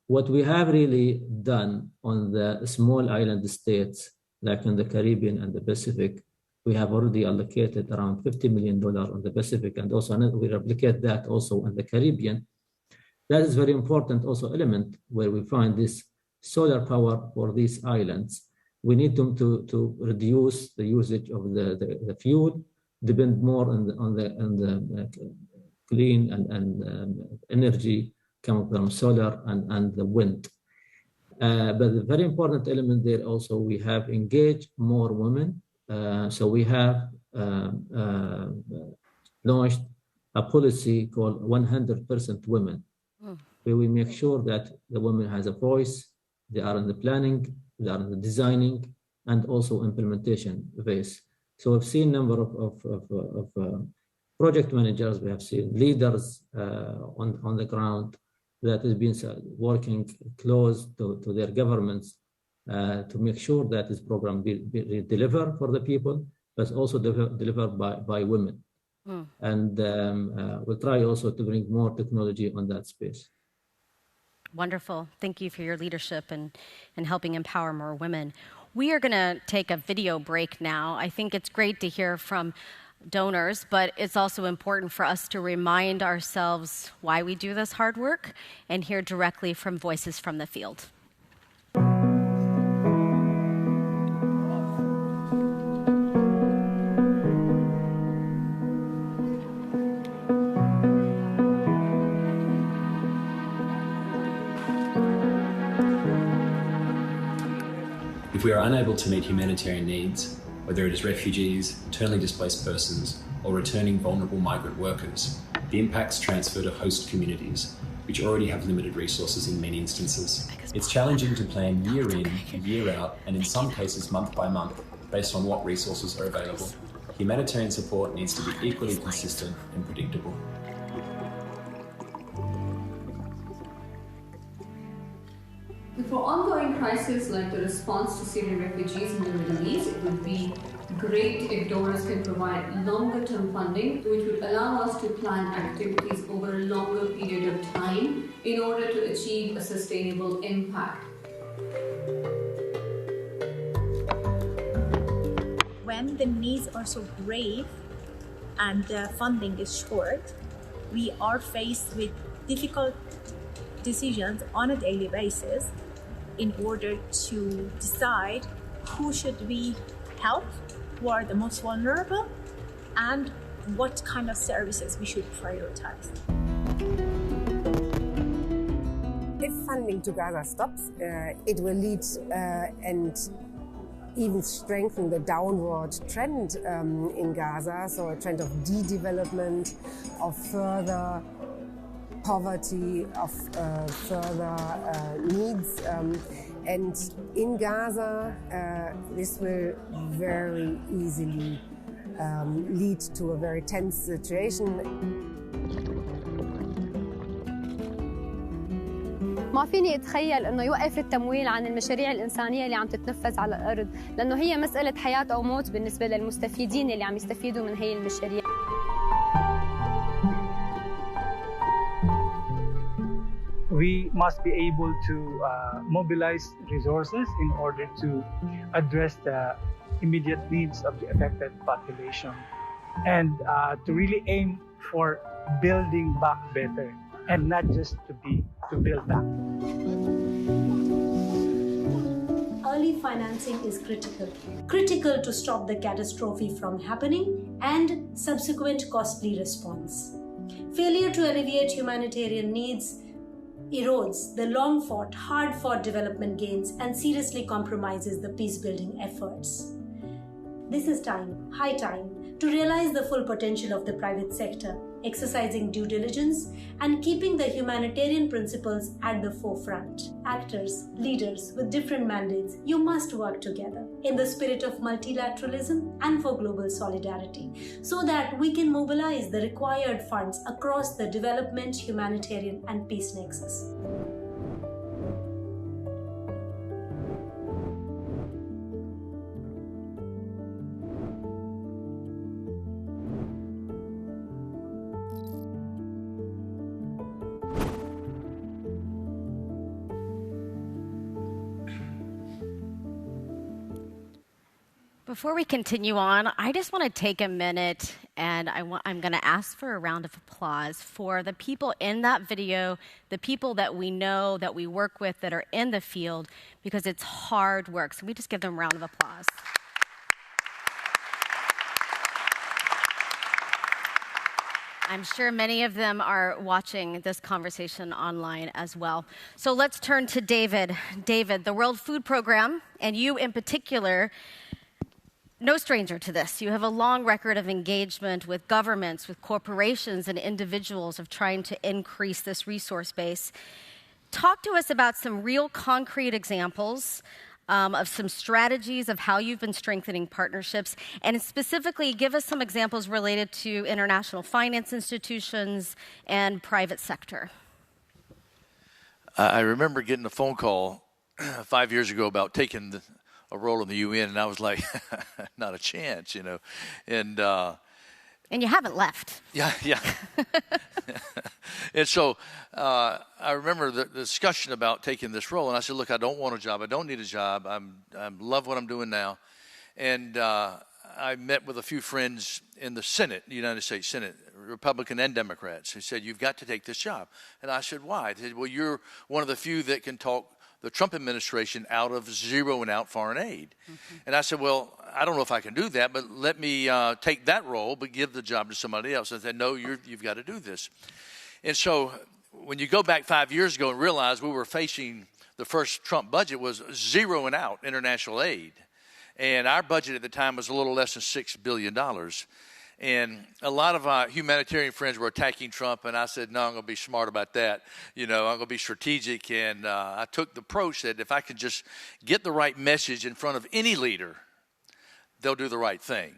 what we have really done on the small island states, like in the Caribbean and the Pacific, we have already allocated around $50 million on the Pacific, and also we replicate that also in the Caribbean. That is very important also element where we find this solar power for these islands. We need them to reduce the usage of the fuel, depend more on the clean and energy coming from solar and the wind. But the very important element there also, we have engaged more women. So we have launched a policy called 100% women, where we make sure that the women has a voice. They are in the planning, they are in the designing, and also implementation phase. So we've seen a number of project managers, we have seen leaders on the ground that has been working close to their governments to make sure that this program be delivered for the people, but also delivered by women. And we'll try also to bring more technology on that space. Wonderful. Thank you for your leadership and helping empower more women. We are going to take a video break now. I think it's great to hear from donors, but it's also important for us to remind ourselves why we do this hard work and hear directly from voices from the field. If we are unable to meet humanitarian needs, whether it is refugees, internally displaced persons, or returning vulnerable migrant workers, The impacts transfer to host communities, which already have limited resources in many instances. It's challenging to plan year in, year out, and in some cases month by month, based on what resources are available. Humanitarian support needs to be equally consistent and predictable. For ongoing crises like the response to Syrian refugees in the Middle East, it would be great if donors can provide longer-term funding, which would allow us to plan activities over a longer period of time in order to achieve a sustainable impact. When the needs are so grave and the funding is short, we are faced with difficult decisions on a daily basis in order to decide who should we help, who are the most vulnerable, and what kind of services we should prioritize. If funding to Gaza stops, it will lead and even strengthen the downward trend in Gaza, so a trend of de-development, of further poverty, of further needs. And in Gaza, this will very easily lead to a very tense situation. ما فيني اتخيل انه يوقف التمويل عن المشاريع الانسانيه اللي عم تتنفذ على الارض، لانه هي مساله حياه او موت بالنسبه للمستفيدين اللي عم يستفيدوا من هي المشاريع. We must be able to mobilize resources in order to address the immediate needs of the affected population and to really aim for building back better and not just to build back. Early financing is critical to stop the catastrophe from happening and subsequent costly response. Failure to alleviate humanitarian needs erodes the long-fought, hard-fought development gains and seriously compromises the peace-building efforts. This is time, high time, to realize the full potential of the private sector, exercising due diligence and keeping the humanitarian principles at the forefront. Actors, leaders with different mandates, you must work together in the spirit of multilateralism and for global solidarity so that we can mobilize the required funds across the development, humanitarian and peace nexus. Before we continue on, I just want to take a minute and I'm going to ask for a round of applause for the people in that video, the people that we know, that we work with, that are in the field, because it's hard work. So we just give them a round of applause. I'm sure many of them are watching this conversation online as well. So let's turn to David. David, the World Food Program, and you in particular, no stranger to this. You have a long record of engagement with governments, with corporations, and individuals of trying to increase this resource base. Talk to us about some real concrete examples of some strategies of how you've been strengthening partnerships, and specifically give us some examples related to international finance institutions and private sector. I remember getting a phone call 5 years ago about taking a role in the UN, and I was like, not a chance, you know. And you haven't left. Yeah. And so I remember the discussion about taking this role, and I said, look, I don't want a job. I don't need a job. I love what I'm doing now. And I met with a few friends in the Senate, the United States Senate, Republican and Democrats, who said, you've got to take this job. And I said, why? They said, well, you're one of the few that can talk the Trump administration out of zeroing out foreign aid. Mm-hmm. And I said, well, I don't know if I can do that, but let me take that role, but give the job to somebody else. And I said, no, you've got to do this. And so when you go back 5 years ago and realize we were facing the first Trump budget was zeroing out international aid. And our budget at the time was a little less than $6 billion. And a lot of our humanitarian friends were attacking Trump, and I said, no, I'm going to be smart about that. I'm going to be strategic. And I took the approach that if I could just get the right message in front of any leader, they'll do the right thing.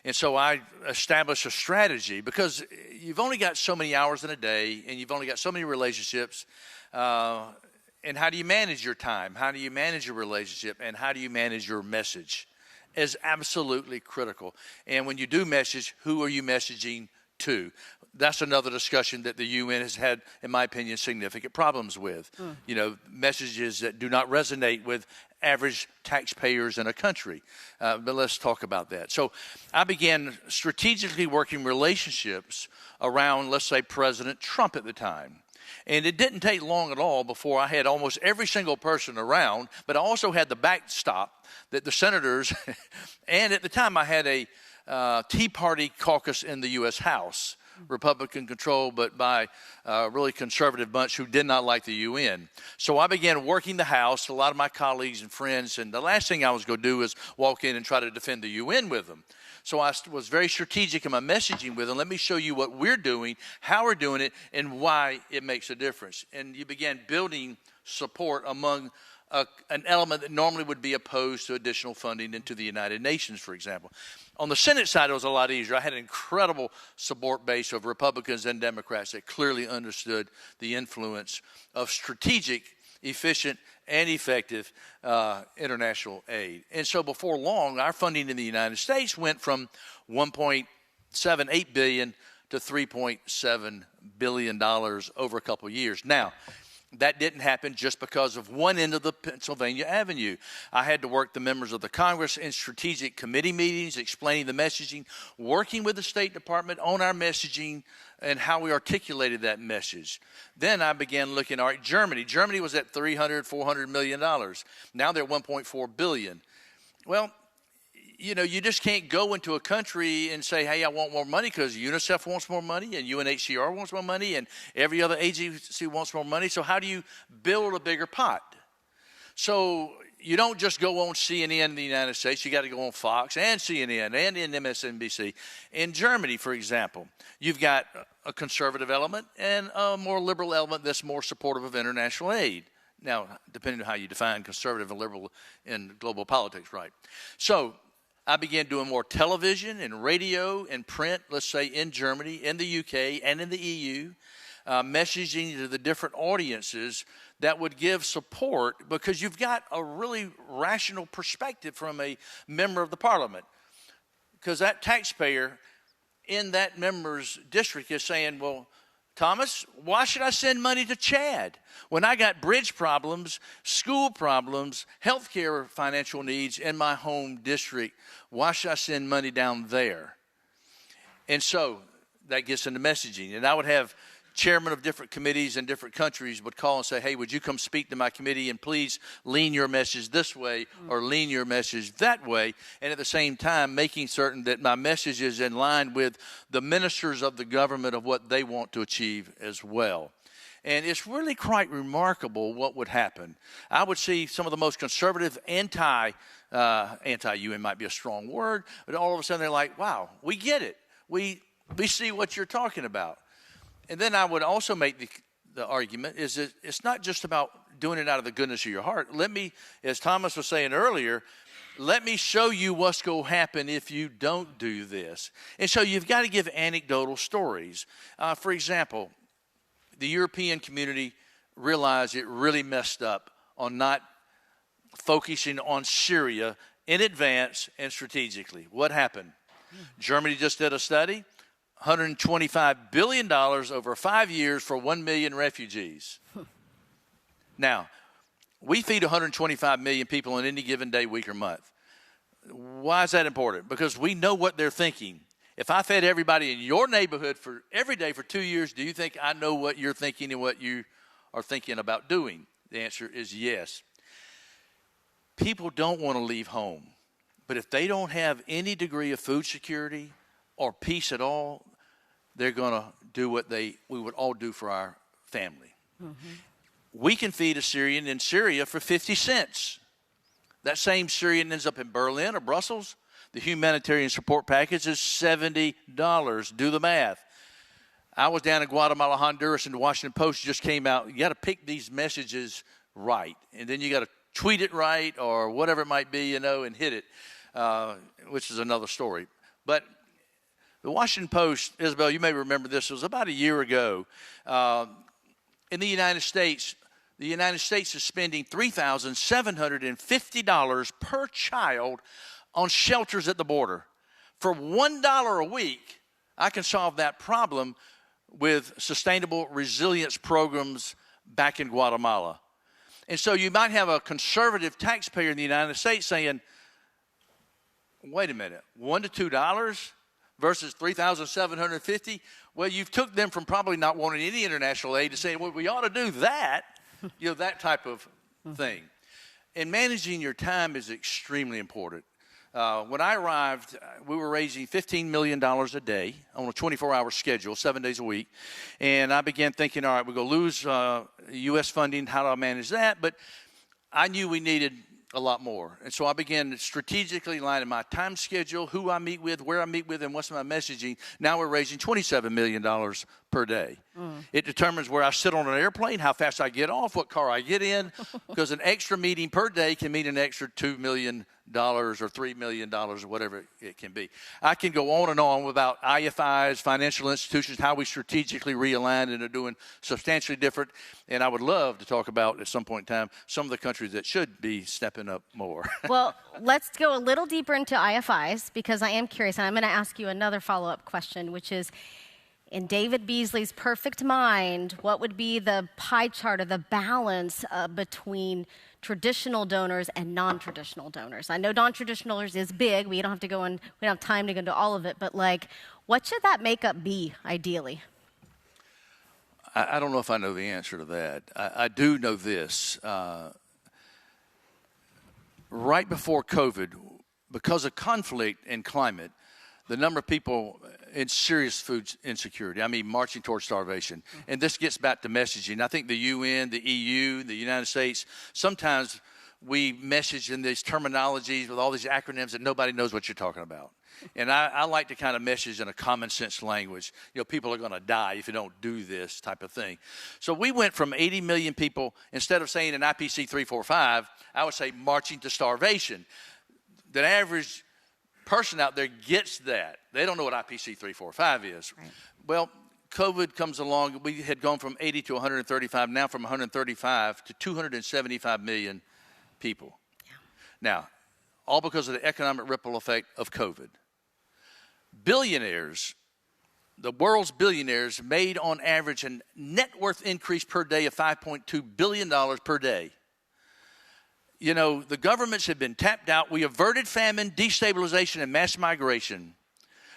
And so I established a strategy, because you've only got so many hours in a day, and you've only got so many relationships. And how do you manage your time? How do you manage your relationship? And how do you manage your message? Is absolutely critical. And when you do message, who are you messaging to? That's another discussion that the UN has had, in my opinion, significant problems with. Messages that do not resonate with average taxpayers in a country. But let's talk about that. So I began strategically working relationships around, let's say, President Trump at the time. And it didn't take long at all before I had almost every single person around, but I also had the backstop that the senators, and at the time I had a Tea Party caucus in the U.S. House, Republican controlled, but by a really conservative bunch who did not like the UN. So I began working the House, a lot of my colleagues and friends, and the last thing I was going to do was walk in and try to defend the UN with them. So I was very strategic in my messaging with them. Let me show you what we're doing, how we're doing it, and why it makes a difference. And you began building support among an element that normally would be opposed to additional funding into the United Nations, for example. On the Senate side, it was a lot easier. I had an incredible support base of Republicans and Democrats that clearly understood the influence of strategic, efficient, and effective international aid. And so before long, our funding in the United States went from $1.78 billion to $3.7 billion over a couple of years. Now, that didn't happen just because of one end of the Pennsylvania Avenue. I had to work the members of the Congress in strategic committee meetings, explaining the messaging, working with the State Department on our messaging and how we articulated that message. Then I began looking, all right, Germany. Germany was at $400 million. Now they're $1.4 billion. Well, you just can't go into a country and say, hey, I want more money, because UNICEF wants more money and UNHCR wants more money and every other agency wants more money. So how do you build a bigger pot? So you don't just go on CNN in the United States. You got to go on Fox and CNN and in MSNBC. In Germany, for example, you've got a conservative element and a more liberal element that's more supportive of international aid. Now, depending on how you define conservative and liberal in global politics, right? So I began doing more television and radio and print, let's say in Germany, in the UK, and in the EU, messaging to the different audiences that would give support, because you've got a really rational perspective from a member of the parliament. Because that taxpayer in that member's district is saying, well, Thomas, why should I send money to Chad when I got bridge problems, school problems, healthcare financial needs in my home district? Why should I send money down there? And so that gets into messaging. And I would have chairmen of different committees in different countries would call and say, hey, would you come speak to my committee and please lean your message this way or lean your message that way, and at the same time making certain that my message is in line with the ministers of the government of what they want to achieve as well. And it's really quite remarkable what would happen. I would see some of the most conservative anti-UN might be a strong word, but all of a sudden they're like, wow, we get it. We see what you're talking about. And then I would also make the argument is that it's not just about doing it out of the goodness of your heart. Let me, as Thomas was saying earlier, let me show you what's going to happen if you don't do this. And so you've got to give anecdotal stories. For example, the European community realized it really messed up on not focusing on Syria in advance and strategically. What happened? Germany just did a study. $125 billion over 5 years for 1 million refugees. Now, we feed 125 million people on any given day, week, or month. Why is that important? Because we know what they're thinking. If I fed everybody in your neighborhood for every day for 2 years, do you think I know what you're thinking and what you are thinking about doing? The answer is yes. People don't want to leave home. But if they don't have any degree of food security or peace at all, they're going to do what we would all do for our family. Mm-hmm. We can feed a Syrian in Syria for 50 cents. That same Syrian ends up in Berlin or Brussels. The humanitarian support package is $70. Do the math. I was down in Guatemala, Honduras, and the Washington Post just came out. You got to pick these messages right, and then you got to tweet it right or whatever it might be, and hit it, which is another story. But the Washington Post, Isabel, you may remember this. It was about a year ago. In the United States is spending $3,750 per child on shelters at the border. For $1 a week, I can solve that problem with sustainable resilience programs back in Guatemala. And so you might have a conservative taxpayer in the United States saying, wait a minute, $1 to $2 versus $3,750? Well, you've took them from probably not wanting any international aid to saying, well, we ought to do that, that type of thing. And managing your time is extremely important. When I arrived, we were raising $15 million a day on a 24-hour schedule, 7 days a week. And I began thinking, all right, we're going to lose U.S. funding. How do I manage that? But I knew we needed a lot more. And so I began strategically lining my time schedule, who I meet with, where I meet with, and what's my messaging. Now we're raising $27 million per day. It determines where I sit on an airplane, how fast I get off, what car I get in, because an extra meeting per day can mean an extra $2 million or $3 million or whatever it can be. I can go on and on about IFIs, financial institutions, how we strategically realign and are doing substantially different. And I would love to talk about at some point in time some of the countries that should be stepping up more. Well, let's go a little deeper into IFIs because I am curious, and I'm going to ask you another follow-up question, which is, in David Beasley's perfect mind, what would be the pie chart or the balance between traditional donors and non-traditional donors? I know non-traditional is big. We don't have time to go into all of it, but what should that makeup be ideally? I don't know if I know the answer to that. I do know this. Right before COVID, because of conflict and climate, the number of people in serious food insecurity, marching towards starvation. And this gets back to messaging. I think the UN, the EU, the United States, sometimes we message in these terminologies with all these acronyms that nobody knows what you're talking about. And I like to kind of message in a common sense language. People are going to die if you don't do this type of thing. So we went from 80 million people, instead of saying an IPC 345, I would say marching to starvation. The average person out there gets that. They don't know what IPC 345 is. Right. Well, COVID comes along. We had gone from 80 to 135, now from 135 to 275 million people. Yeah. Now, all because of the economic ripple effect of COVID. Billionaires, the world's billionaires, made on average a net worth increase per day of $5.2 billion per day. The governments have been tapped out. We averted famine, destabilization, and mass migration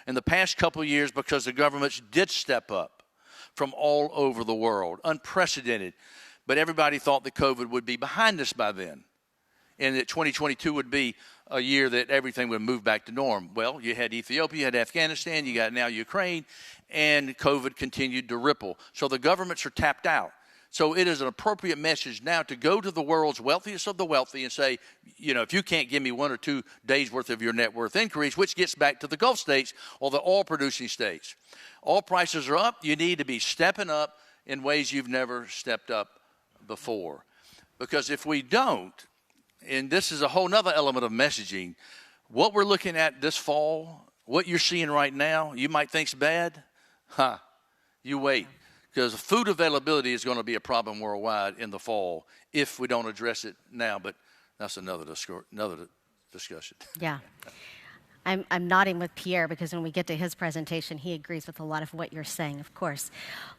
in the past couple of years because the governments did step up from all over the world. Unprecedented. But everybody thought that COVID would be behind us by then and that 2022 would be a year that everything would move back to norm. Well, you had Ethiopia, you had Afghanistan, you got now Ukraine, and COVID continued to ripple. So the governments are tapped out. So it is an appropriate message now to go to the world's wealthiest of the wealthy and say, if you can't give me 1 or 2 days worth of your net worth increase, which gets back to the Gulf states or the oil producing states. Oil prices are up. You need to be stepping up in ways you've never stepped up before. Because if we don't, and this is a whole nother element of messaging, what we're looking at this fall, what you're seeing right now, you might think's bad. You wait. Because food availability is going to be a problem worldwide in the fall if we don't address it now. But that's another discussion. Yeah. I'm nodding with Pierre because when we get to his presentation, he agrees with a lot of what you're saying, of course.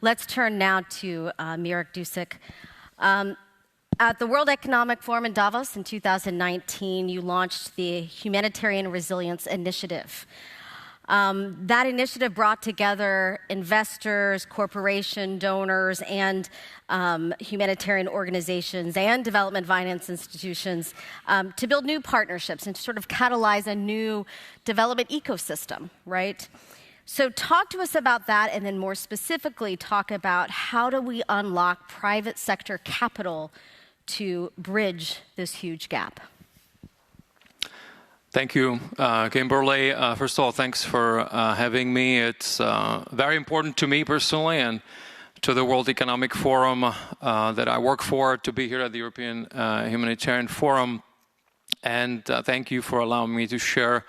Let's turn now to Mirek Dusic. At the World Economic Forum in Davos in 2019, you launched the Humanitarian Resilience Initiative. That initiative brought together investors, corporation donors, and humanitarian organizations and development finance institutions to build new partnerships and to sort of catalyze a new development ecosystem, right? So talk to us about that, and then more specifically, talk about how do we unlock private sector capital to bridge this huge gap? Thank you, Kimberly. First of all, thanks for having me. It's very important to me personally and to the World Economic Forum that I work for to be here at the European Humanitarian Forum. And thank you for allowing me to share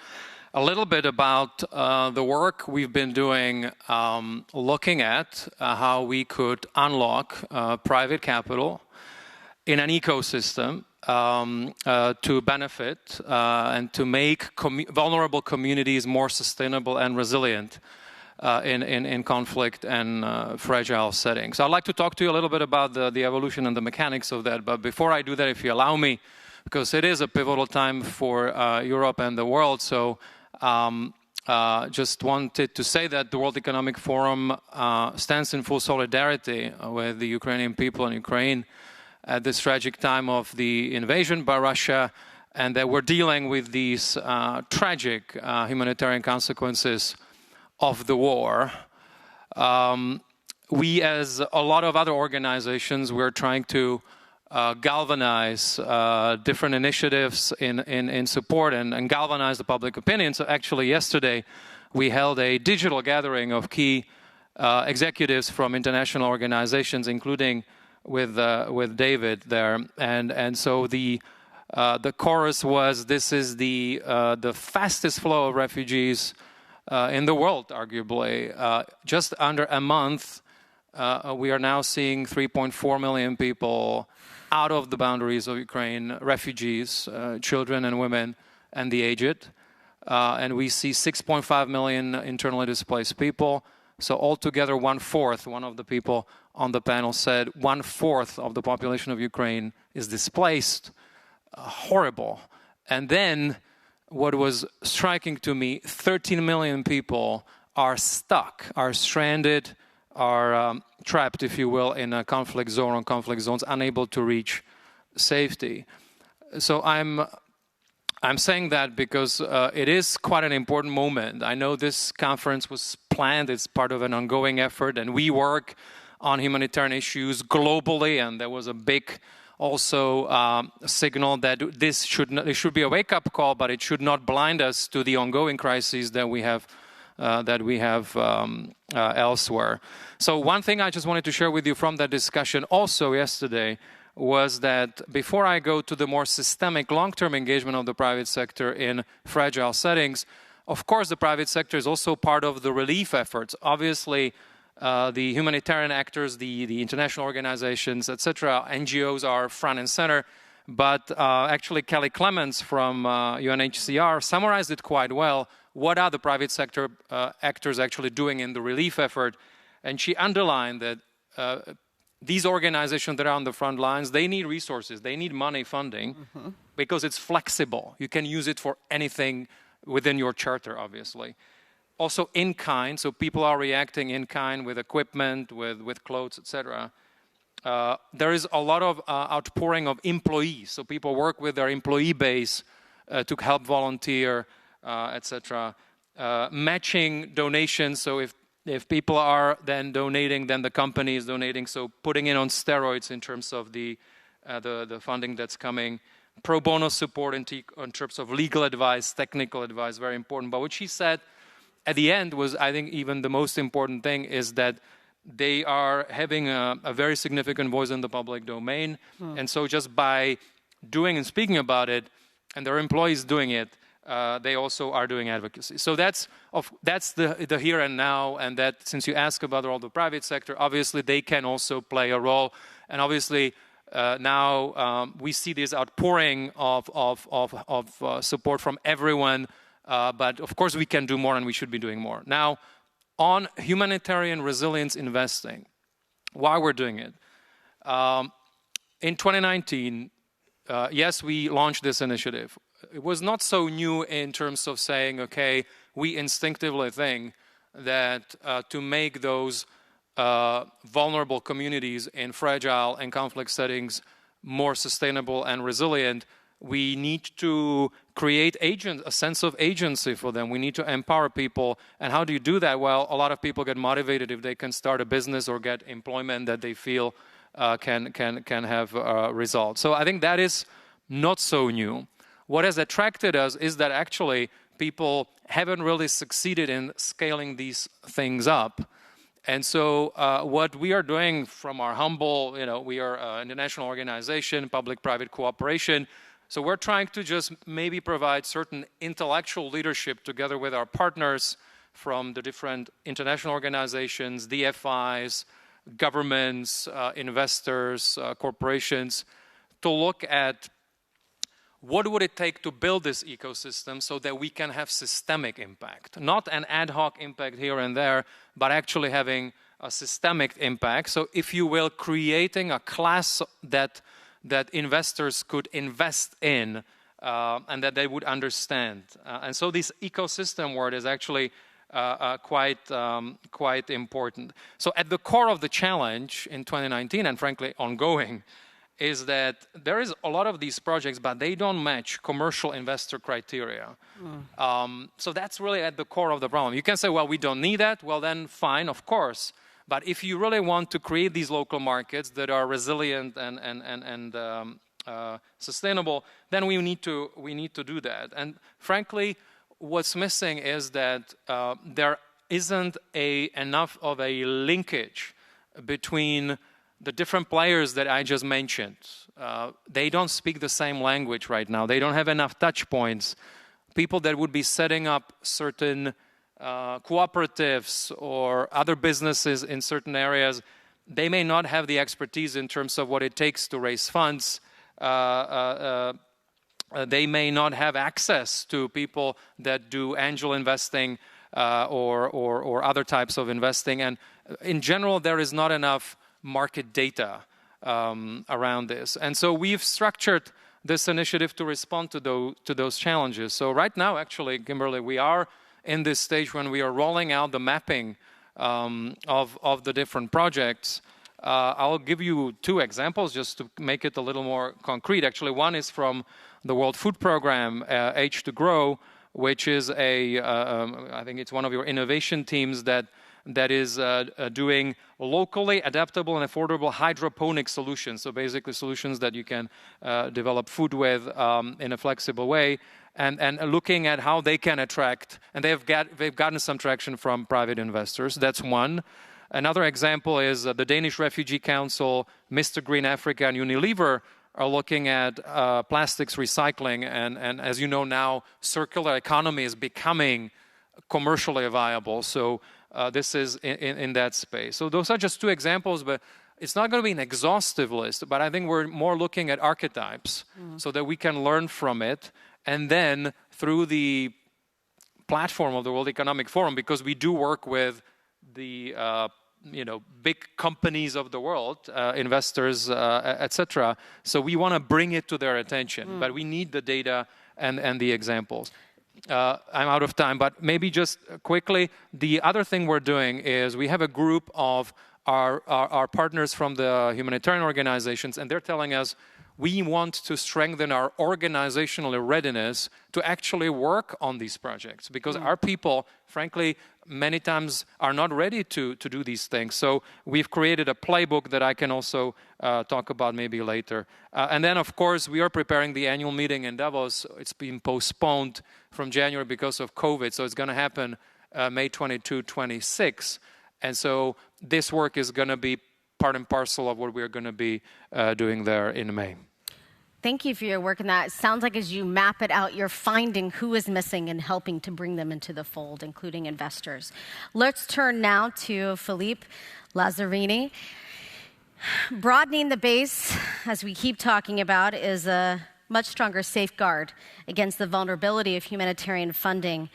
a little bit about the work we've been doing looking at how we could unlock private capital in an ecosystem to benefit and to make vulnerable communities more sustainable and resilient in conflict and fragile settings. I'd like to talk to you a little bit about the evolution and the mechanics of that, but before I do that, if you allow me, because it is a pivotal time for Europe and the world, so just wanted to say that the World Economic Forum stands in full solidarity with the Ukrainian people and Ukraine at this tragic time of the invasion by Russia, and that we're dealing with these tragic humanitarian consequences of the war. We, as a lot of other organizations, we're trying to galvanize different initiatives in support and galvanize the public opinion. So actually yesterday we held a digital gathering of key executives from international organizations, including with David there, and so the chorus was, this is the fastest flow of refugees in the world, arguably. Just under a month, we are now seeing 3.4 million people out of the boundaries of Ukraine, refugees, children and women, and the aged. And we see 6.5 million internally displaced people. So altogether, 1/4, one of the people on the panel said, 1/4 of the population of Ukraine is displaced. Horrible. And then what was striking to me, 13 million people are stuck, are stranded, are trapped, if you will, in a conflict zone or conflict zones, unable to reach safety. So I'm saying that because it is quite an important moment. I know this conference was planned, it's part of an ongoing effort, and we work on humanitarian issues globally, and there was a big also signal that it should be a wake-up call, but it should not blind us to the ongoing crises that we have elsewhere. So one thing I just wanted to share with you from that discussion also yesterday was that before I go to the more systemic long-term engagement of the private sector in fragile settings, of course the private sector is also part of the relief efforts. Obviously, the humanitarian actors, the international organizations, etc., NGOs are front and center, but actually Kelly Clements from UNHCR summarized it quite well. What are the private sector actors actually doing in the relief effort? And she underlined that these organizations that are on the front lines, they need resources, they need money, funding, because it's flexible. You can use it for anything within your charter, obviously. Also in kind, so people are reacting in kind with equipment, with clothes, etc. There is a lot of outpouring of employees, so people work with their employee base to help volunteer, etc. Matching donations, so if people are then donating, then the company is donating, so putting it on steroids in terms of the funding that's coming. Pro bono support in terms of legal advice, technical advice, very important. But what she said at the end was, I think, even the most important thing is that they are having a very significant voice in the public domain. And so just by doing and speaking about it, and their employees doing it, they also are doing advocacy. So that's the here and now, and that since you ask about all the private sector, obviously they can also play a role. And obviously now we see this outpouring of support from everyone, but of course we can do more and we should be doing more. Now, on humanitarian resilience investing, why we're doing it. In 2019, yes, we launched this initiative. It was not so new in terms of saying, okay, we instinctively think that to make those vulnerable communities in fragile and conflict settings more sustainable and resilient, we need to create a sense of agency for them. We need to empower people. And how do you do that? Well, a lot of people get motivated if they can start a business or get employment that they feel can have results. So I think that is not so new. what has attracted us is that actually people haven't really succeeded in scaling these things up. And so what we are doing from our humble, we are an international organization, public-private cooperation. So we're trying to just maybe provide certain intellectual leadership together with our partners from the different international organizations, DFIs, governments, investors, corporations, to look at what would it take to build this ecosystem so that we can have systemic impact, not an ad hoc impact here and there, but actually having a systemic impact. So if you will, creating a class that investors could invest in and that they would understand. And so this ecosystem word is actually quite important. So at the core of the challenge in 2019, and frankly ongoing, is that there is a lot of these projects, but they don't match commercial investor criteria. So that's really at the core of the problem. You can say, well, we don't need that. Well, then fine, of course. But if you really want to create these local markets that are resilient and sustainable, then we need to do that. And frankly, what's missing is that there isn't enough of a linkage between the different players that I just mentioned. They don't speak the same language right now. They don't have enough touch points. People that would be setting up certain cooperatives or other businesses in certain areas, they may not have the expertise in terms of what it takes to raise funds. They may not have access to people that do angel investing or other types of investing. And in general, there is not enough market data around this. And so we've structured this initiative to respond to those challenges. So right now, actually, Kimberly, we are in this stage when we are rolling out the mapping of the different projects. I'll give you two examples just to make it a little more concrete. Actually, one is from the World Food Program, Age to Grow, which is I think it's one of your innovation teams that is doing locally adaptable and affordable hydroponic solutions. So basically solutions that you can develop food with in a flexible way, and looking at how they can attract, and they've gotten some traction from private investors. That's one. Another example is the Danish Refugee Council, Mr. Green Africa, and Unilever are looking at plastics recycling, and as you know now, circular economy is becoming commercially viable. So this is in that space. So those are just two examples, but it's not going to be an exhaustive list, but I think we're more looking at archetypes so that we can learn from it, and then through the platform of the World Economic Forum, because we do work with the big companies of the world, investors, etc. So we want to bring it to their attention, but we need the data and the examples. I'm out of time, but maybe just quickly, the other thing we're doing is we have a group of our partners from the humanitarian organizations, and they're telling us we want to strengthen our organizational readiness to actually work on these projects, because our people, frankly, many times are not ready to do these things. So we've created a playbook that I can also talk about maybe later. And then, of course, we are preparing the annual meeting in Davos. It's been postponed from January because of COVID, so it's going to happen May 22, 26. And so this work is going to be part and parcel of what we're going to be doing there in May. Thank you for your work in that. It sounds like as you map it out, you're finding who is missing and helping to bring them into the fold, including investors. Let's turn now to Philippe Lazzarini. Broadening the base, as we keep talking about, is a much stronger safeguard against the vulnerability of humanitarian funding.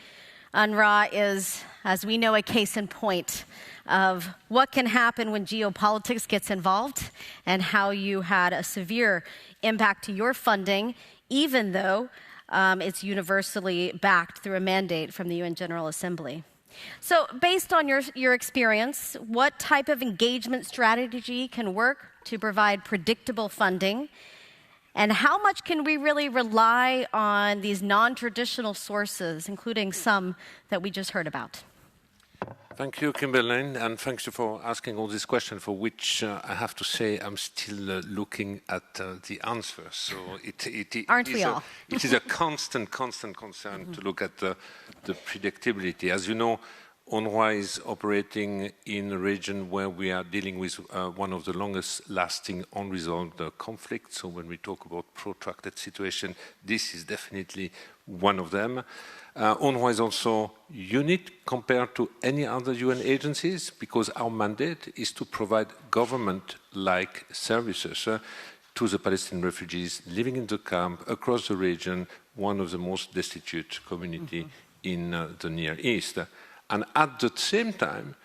UNRWA is, as we know, a case in point of what can happen when geopolitics gets involved and how you had a severe impact to your funding, even though it's universally backed through a mandate from the UN General Assembly. So based on your experience, what type of engagement strategy can work to provide predictable funding? And how much can we really rely on these non-traditional sources, including some that we just heard about? Thank you, Kimberlyn, and thank you for asking all these questions, for which I have to say I'm still looking at the answers. So Aren't we all? It is a constant concern to look at the predictability. As you know, UNRWA is operating in a region where we are dealing with one of the longest lasting unresolved conflicts. So when we talk about protracted situation, this is definitely one of them. UNRWA is also unique compared to any other UN agencies because our mandate is to provide government-like services to the Palestinian refugees living in the camp across the region, one of the most destitute community in the Near East. And at the same time,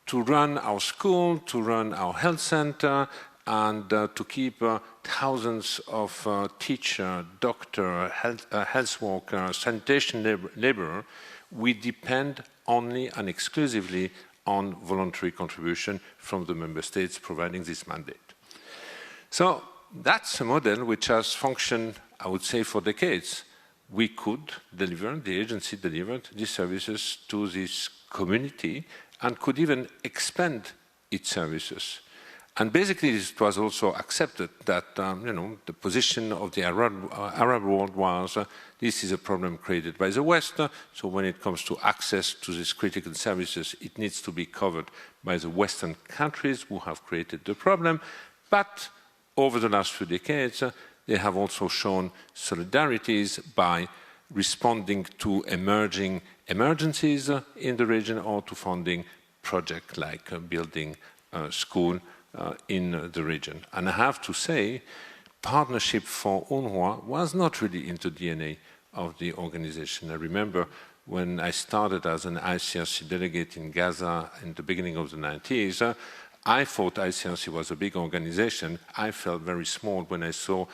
to run our school, to run our health center, and to keep thousands of teachers, doctors, health workers, sanitation laborers, we depend only and exclusively on voluntary contribution from the member states providing this mandate. So that's a model which has functioned, I would say, for decades. We could deliver, the agency delivered these services to this community and could even expand its services. And basically, it was also accepted that the position of the Arab world was this is a problem created by the West. So when it comes to access to these critical services, it needs to be covered by the Western countries who have created the problem. But over the last few decades, they have also shown solidarities by responding to emerging emergencies in the region or to funding projects like building a school in the region. And I have to say, partnership for UNRWA was not really in the DNA of the organization. I remember when I started as an ICRC delegate in Gaza in the beginning of the 90s, I thought ICRC was a big organization. I felt very small when I saw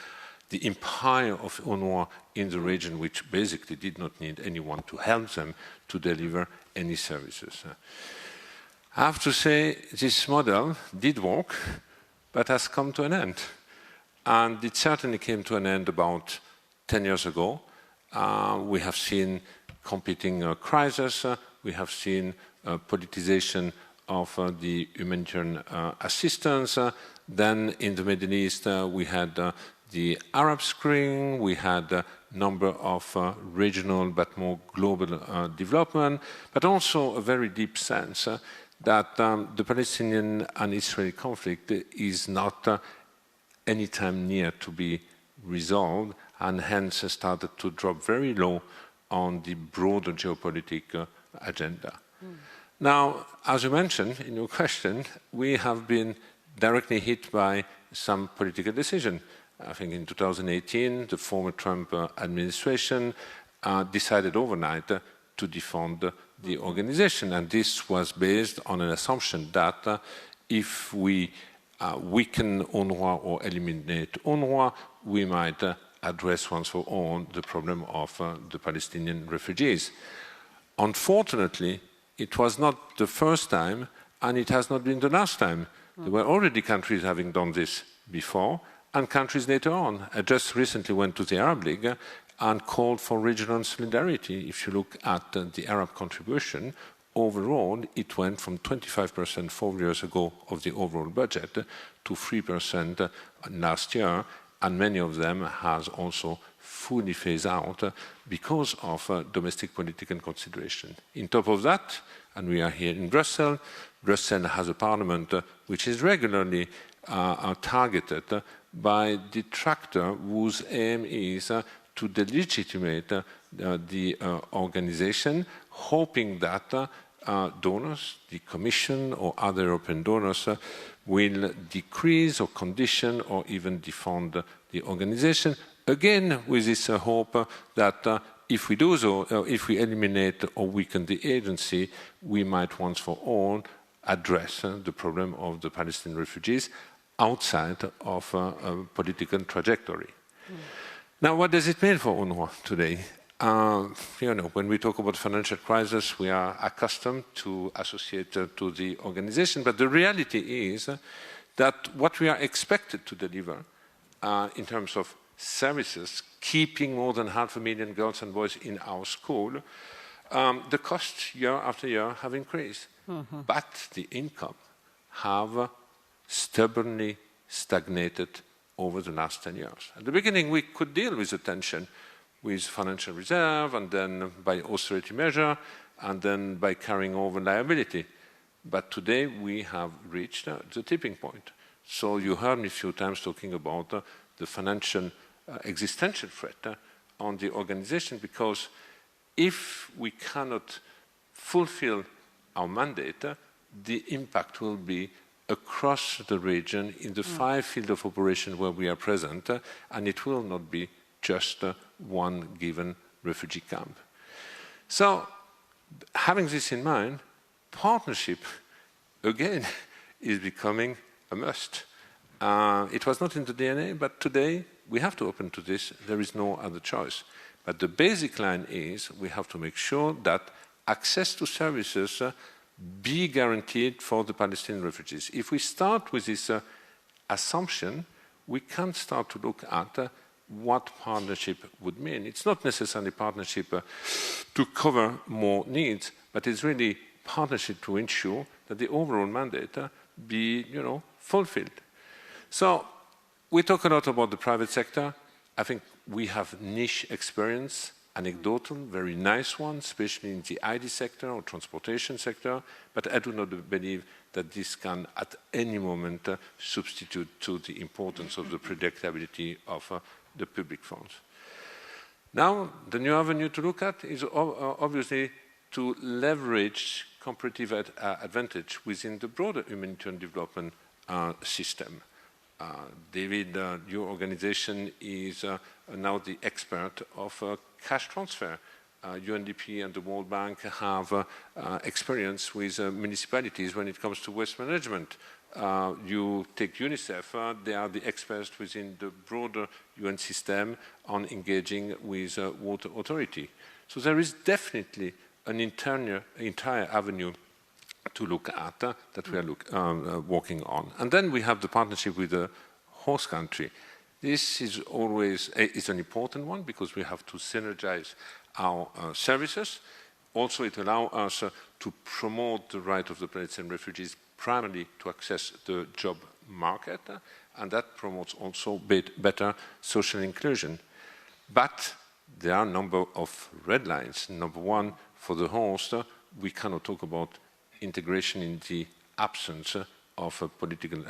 the empire of UNRWA in the region, which basically did not need anyone to help them to deliver any services. I have to say this model did work, but has come to an end. And it certainly came to an end about 10 years ago. We have seen competing crises. We have seen politicization of the humanitarian assistance. Then in the Middle East, we had the Arab Spring, we had a number of regional but more global development, but also a very deep sense that the Palestinian and Israeli conflict is not anytime near to be resolved, and hence started to drop very low on the broader geopolitical agenda. Now, as you mentioned in your question, we have been directly hit by some political decision. I think in 2018, the former Trump administration decided overnight to defund the organization. And this was based on an assumption that if we weaken UNRWA or eliminate UNRWA, we might address once for all the problem of the Palestinian refugees. Unfortunately, it was not the first time, and it has not been the last time. There were already countries having done this before, and countries later on. I just recently went to the Arab League and called for regional solidarity. If you look at the Arab contribution, overall, it went from 25% 4 years ago of the overall budget to 3% last year, and many of them has also fully phased out because of domestic political consideration. On top of that, and we are here in Brussels, Brussels has a parliament which is regularly targeted by detractors whose aim is to delegitimate the organization, hoping that donors, the Commission or other European donors, will decrease or condition or even defund the organization, again with this hope that if we do so, if we eliminate or weaken the agency, we might once for all address the problem of the Palestinian refugees outside of a political trajectory. Now, what does it mean for UNRWA today? When we talk about financial crisis, we are accustomed to associate to the organization, but the reality is that what we are expected to deliver in terms of services, keeping more than 500,000 girls and boys in our school, the costs year after year have increased, but the income have stubbornly stagnated over the last 10 years. At the beginning, we could deal with the tension with financial reserve, and then by austerity measure, and then by carrying over liability. But today, we have reached the tipping point. So you heard me a few times talking about the financial existential threat on the organization, because if we cannot fulfill our mandate, the impact will be across the region in the 5 fields of operation where we are present, and it will not be just one given refugee camp. So, having this in mind, partnership, again, is becoming a must. It was not in the DNA, but today we have to open to this. There is no other choice. But the basic line is we have to make sure that access to services be guaranteed for the Palestinian refugees. If we start with this assumption, we can start to look at what partnership would mean. It's not necessarily partnership to cover more needs, but it's really partnership to ensure that the overall mandate be, fulfilled. So we talk a lot about the private sector. I think we have niche experience, anecdotal, very nice one, especially in the ID sector or transportation sector, but I do not believe that this can at any moment substitute to the importance of the predictability of the public funds. Now, the new avenue to look at is obviously to leverage comparative advantage within the broader humanitarian development system. David, your organization is now the expert of cash transfer. UNDP and the World Bank have experience with municipalities when it comes to waste management. You take UNICEF, they are the experts within the broader UN system on engaging with water authority. So there is definitely an entire avenue to look at that we are working on. And then we have the partnership with the host country. This is always it's an important one because we have to synergize our services. Also, it allows us to promote the right of the Palestinian refugees primarily to access the job market, and that promotes also better social inclusion. But there are a number of red lines. Number one, for the host, we cannot talk about integration in the absence of a political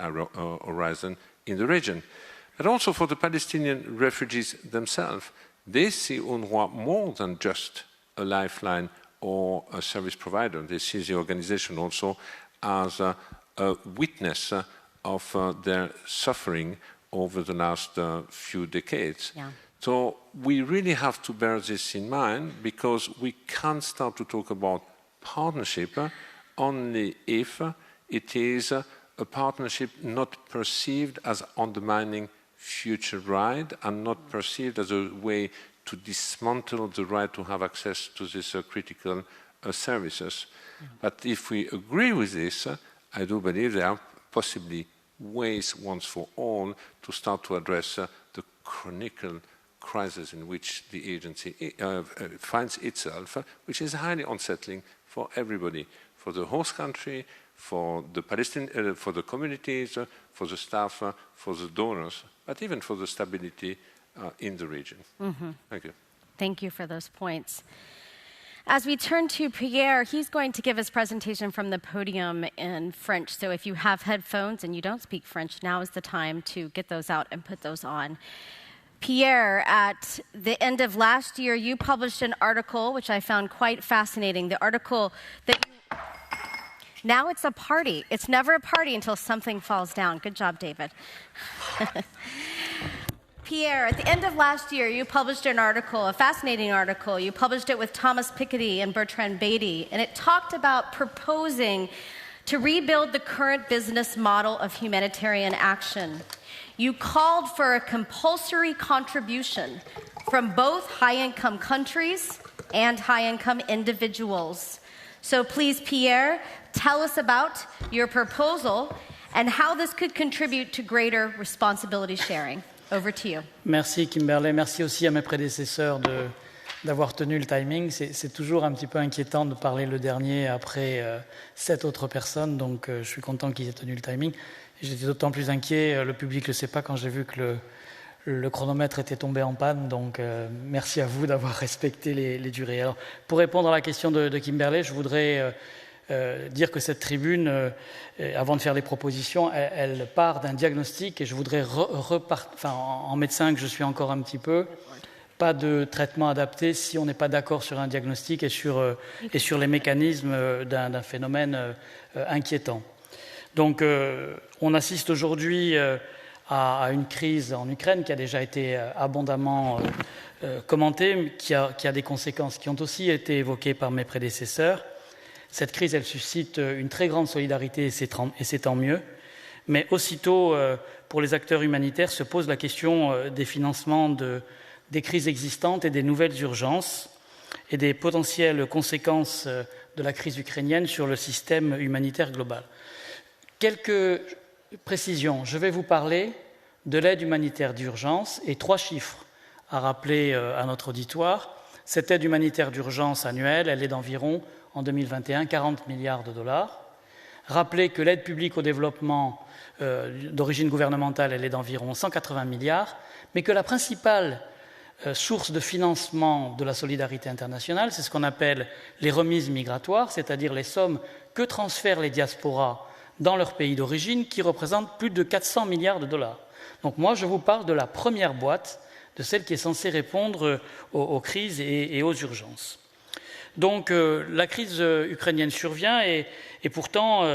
horizon in the region. But also for the Palestinian refugees themselves, they see UNRWA more than just a lifeline or a service provider. They see the organization also as a witness of their suffering over the last few decades. Yeah. So we really have to bear this in mind because we can't start to talk about partnership only if it is a partnership not perceived as undermining future right and not perceived as a way to dismantle the right to have access to these critical services. But if we agree with this, I do believe there are possibly ways once for all to start to address the chronic crisis in which the agency finds itself, which is highly unsettling for everybody, for the host country, for the Palestinian, for the communities, for the staff, for the donors, but even for the stability in the region. Mm-hmm. Thank you. Thank you for those points. As we turn to Pierre, he's going to give his presentation from the podium in French. So if you have headphones and you don't speak French, now is the time to get those out and put those on. Pierre, at the end of last year, you published an article, which I found quite fascinating. The article that now it's a party. It's never a party until something falls down. Good job, David. Pierre, at the end of last year, you published an article, a fascinating article. You published it with Thomas Piketty and Bertrand Beatty, and it talked about proposing to rebuild the current business model of humanitarian action. You called for a compulsory contribution from both high-income countries and high-income individuals. So please, Pierre, tell us about your proposal and how this could contribute to greater responsibility sharing. Over to you. Merci Kimberley. Merci aussi à mes prédécesseurs d'avoir tenu le timing. C'est toujours un petit peu inquiétant de parler le dernier après 7 autres personnes, donc je suis content qu'ils aient tenu le timing. J'étais d'autant plus inquiet, le public ne le sait pas, quand j'ai vu que le chronomètre était tombé en panne, donc merci à vous d'avoir respecté les durées. Alors, pour répondre à la question de Kimberley, je voudrais dire que cette tribune, avant de faire des propositions, elle part d'un diagnostic, et je voudrais en médecin que je suis encore un petit peu, pas de traitement adapté si on n'est pas d'accord sur un diagnostic et sur les mécanismes d'un phénomène inquiétant. Donc on assiste aujourd'hui à une crise en Ukraine qui a déjà été abondamment commentée, qui a des conséquences qui ont aussi été évoquées par mes prédécesseurs. Cette crise, elle suscite une très grande solidarité, et c'est tant mieux. Mais aussitôt, pour les acteurs humanitaires, se pose la question des financements des crises existantes et des nouvelles urgences et des potentielles conséquences de la crise ukrainienne sur le système humanitaire global. Quelques précisions. Je vais vous parler de l'aide humanitaire d'urgence et 3 chiffres à rappeler à notre auditoire. Cette aide humanitaire d'urgence annuelle, elle est d'environ, en 2021, 40 milliards de dollars. Rappelez que l'aide publique au développement d'origine gouvernementale, elle est d'environ 180 milliards, mais que la principale source de financement de la solidarité internationale, c'est ce qu'on appelle les remises migratoires, c'est-à-dire les sommes que transfèrent les diasporas dans leur pays d'origine, qui représentent plus de 400 milliards de dollars. Donc moi, je vous parle de la première boîte, de celle qui est censée répondre aux crises et aux urgences. Donc la crise ukrainienne survient, et pourtant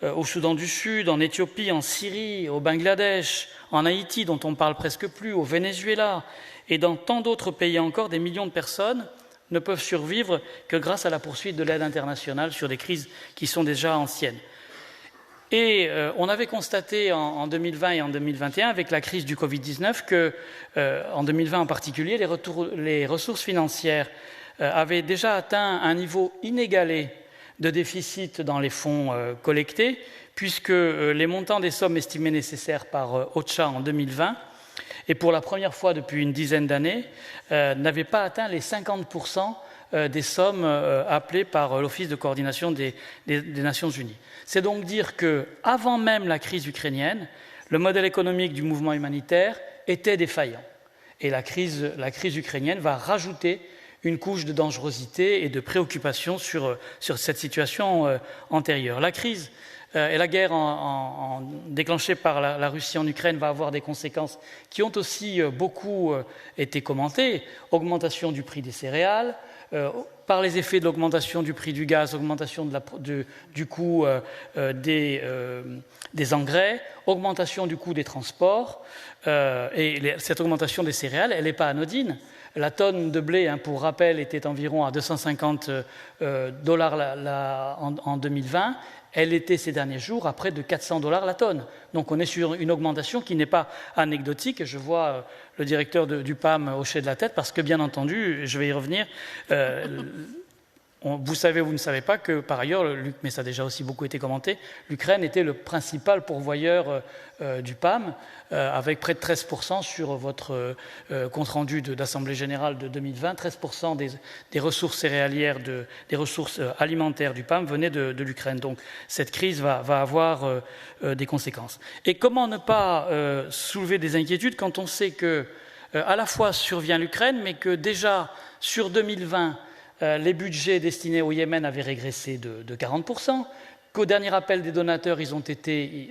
au Soudan du Sud, en Éthiopie, en Syrie, au Bangladesh, en Haïti, dont on ne parle presque plus, au Venezuela, et dans tant d'autres pays encore, des millions de personnes ne peuvent survivre que grâce à la poursuite de l'aide internationale sur des crises qui sont déjà anciennes. Et on avait constaté en 2020 et en 2021, avec la crise du Covid-19, que, en 2020 en particulier, les ressources financières avaient déjà atteint un niveau inégalé de déficit dans les fonds collectés, puisque les montants des sommes estimées nécessaires par OCHA en 2020, et pour la première fois depuis une dizaine d'années, n'avaient pas atteint les 50% des sommes appelées par l'Office de coordination des Nations Unies. C'est donc dire qu'avant même la crise ukrainienne, le modèle économique du mouvement humanitaire était défaillant. Et la crise ukrainienne va rajouter une couche de dangerosité et de préoccupation sur cette situation antérieure. La crise et la guerre déclenchée par la Russie en Ukraine va avoir des conséquences qui ont aussi beaucoup été commentées. Augmentation du prix des céréales, par les effets de l'augmentation du prix du gaz, augmentation du coût des engrais, augmentation du coût des transports, et cette augmentation des céréales, elle n'est pas anodine. La tonne de blé, pour rappel, était environ à 250 dollars en 2020. Elle était ces derniers jours à près de 400 dollars la tonne. Donc on est sur une augmentation qui n'est pas anecdotique. Et je vois le directeur du PAM hocher de la tête parce que, bien entendu, je vais y revenir, vous savez ou vous ne savez pas que, par ailleurs, mais ça a déjà aussi beaucoup été commenté, l'Ukraine était le principal pourvoyeur du PAM, avec près de 13% sur votre compte-rendu d'Assemblée Générale de 2020, 13% des ressources céréalières, des ressources alimentaires du PAM venaient de l'Ukraine. Donc cette crise va avoir des conséquences. Et comment ne pas soulever des inquiétudes quand on sait que à la fois survient l'Ukraine, mais que déjà sur 2020, les budgets destinés au Yémen avaient régressé de 40%, qu'au dernier appel des donateurs,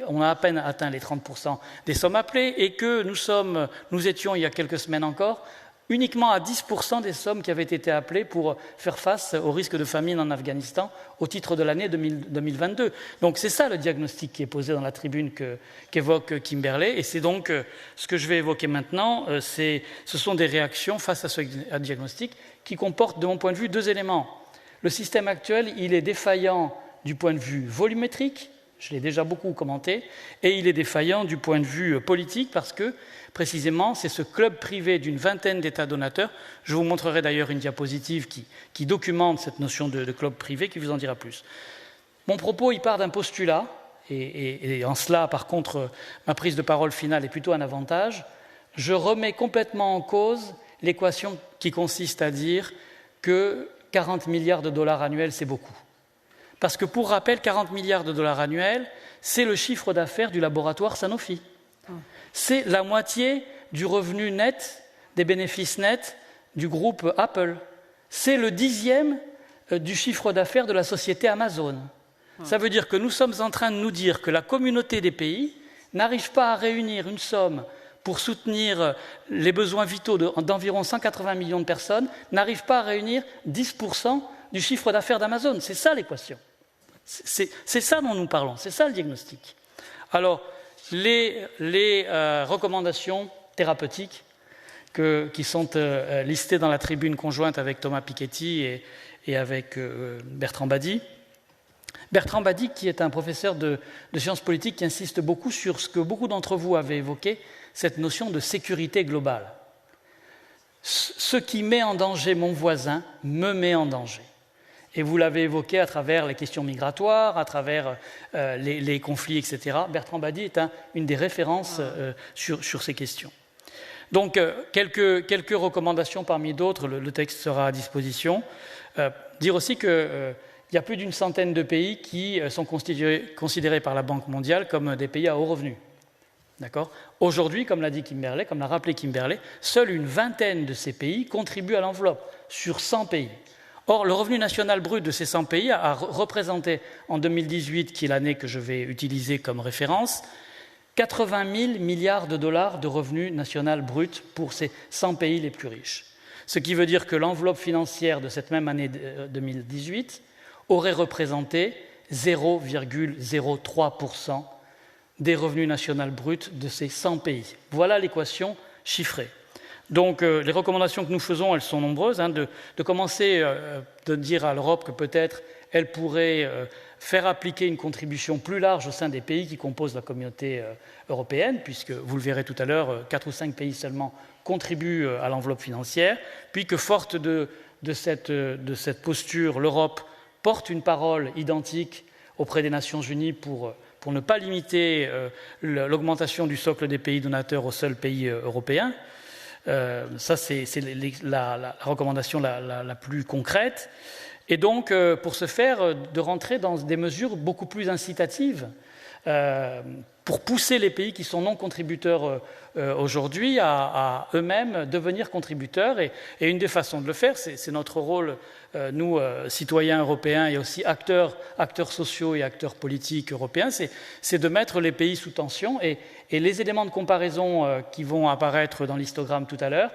on a à peine atteint les 30% des sommes appelées, et que nous étions, il y a quelques semaines encore, uniquement à 10% des sommes qui avaient été appelées pour faire face au risque de famine en Afghanistan au titre de l'année 2022. Donc c'est ça le diagnostic qui est posé dans la tribune qu'évoque Kimberley, et c'est donc ce que je vais évoquer maintenant, ce sont des réactions face à ce diagnostic qui comportent, de mon point de vue, 2 éléments. Le système actuel, il est défaillant du point de vue volumétrique, je l'ai déjà beaucoup commenté, et il est défaillant du point de vue politique parce que, précisément, c'est ce club privé d'une vingtaine d'États donateurs. Je vous montrerai d'ailleurs une diapositive qui documente cette notion de club privé, qui vous en dira plus. Mon propos, il part d'un postulat, et en cela, par contre, ma prise de parole finale est plutôt un avantage. Je remets complètement en cause l'équation qui consiste à dire que 40 milliards de dollars annuels, c'est beaucoup. Parce que pour rappel, 40 milliards de dollars annuels, c'est le chiffre d'affaires du laboratoire Sanofi. C'est la moitié du revenu net, des bénéfices nets du groupe Apple. C'est le 10e du chiffre d'affaires de la société Amazon. Ça veut dire que nous sommes en train de nous dire que la communauté des pays n'arrive pas à réunir une somme pour soutenir les besoins vitaux d'environ 180 millions de personnes, n'arrive pas à réunir 10% du chiffre d'affaires d'Amazon. C'est ça l'équation. C'est ça dont nous parlons, c'est ça le diagnostic. Alors, les recommandations thérapeutiques qui sont listées dans la tribune conjointe avec Thomas Piketty et avec Bertrand Badi. Bertrand Badi, qui est un professeur de sciences politiques, qui insiste beaucoup sur ce que beaucoup d'entre vous avez évoqué, cette notion de sécurité globale. Ce qui met en danger mon voisin me met en danger. Et vous l'avez évoqué à travers les questions migratoires, à travers les conflits, etc. Bertrand Badi est une des références sur ces questions. Donc, quelques recommandations parmi d'autres, le texte sera à disposition. Dire aussi qu'il y a plus d'une centaine de pays qui sont considérés par la Banque mondiale comme des pays à haut revenu. D'accord ? Aujourd'hui, comme l'a dit Kimberley, comme l'a rappelé Kimberley, seule une vingtaine de ces pays contribuent à l'enveloppe, sur 100 pays. Or, le revenu national brut de ces 100 pays a représenté, en 2018, qui est l'année que je vais utiliser comme référence, 80 000 milliards de dollars de revenu national brut pour ces 100 pays les plus riches. Ce qui veut dire que l'enveloppe financière de cette même année 2018 aurait représenté 0,03% des revenus nationaux bruts de ces 100 pays. Voilà l'équation chiffrée. Donc les recommandations que nous faisons, elles sont nombreuses, de commencer de dire à l'Europe que peut-être elle pourrait faire appliquer une contribution plus large au sein des pays qui composent la communauté européenne, puisque vous le verrez tout à l'heure, 4 ou 5 pays seulement contribuent à l'enveloppe financière, puis que forte de cette posture, l'Europe porte une parole identique auprès des Nations Unies pour ne pas limiter l'augmentation du socle des pays donateurs aux seuls pays européens. Ça, c'est la recommandation la plus concrète. Et donc, pour ce faire, de rentrer dans des mesures beaucoup plus incitatives pour pousser les pays qui sont non contributeurs aujourd'hui à eux-mêmes devenir contributeurs. Et une des façons de le faire, c'est notre rôle, nous, citoyens européens et aussi acteurs sociaux et acteurs politiques européens, c'est de mettre les pays sous tension. Et les éléments de comparaison qui vont apparaître dans l'histogramme tout à l'heure,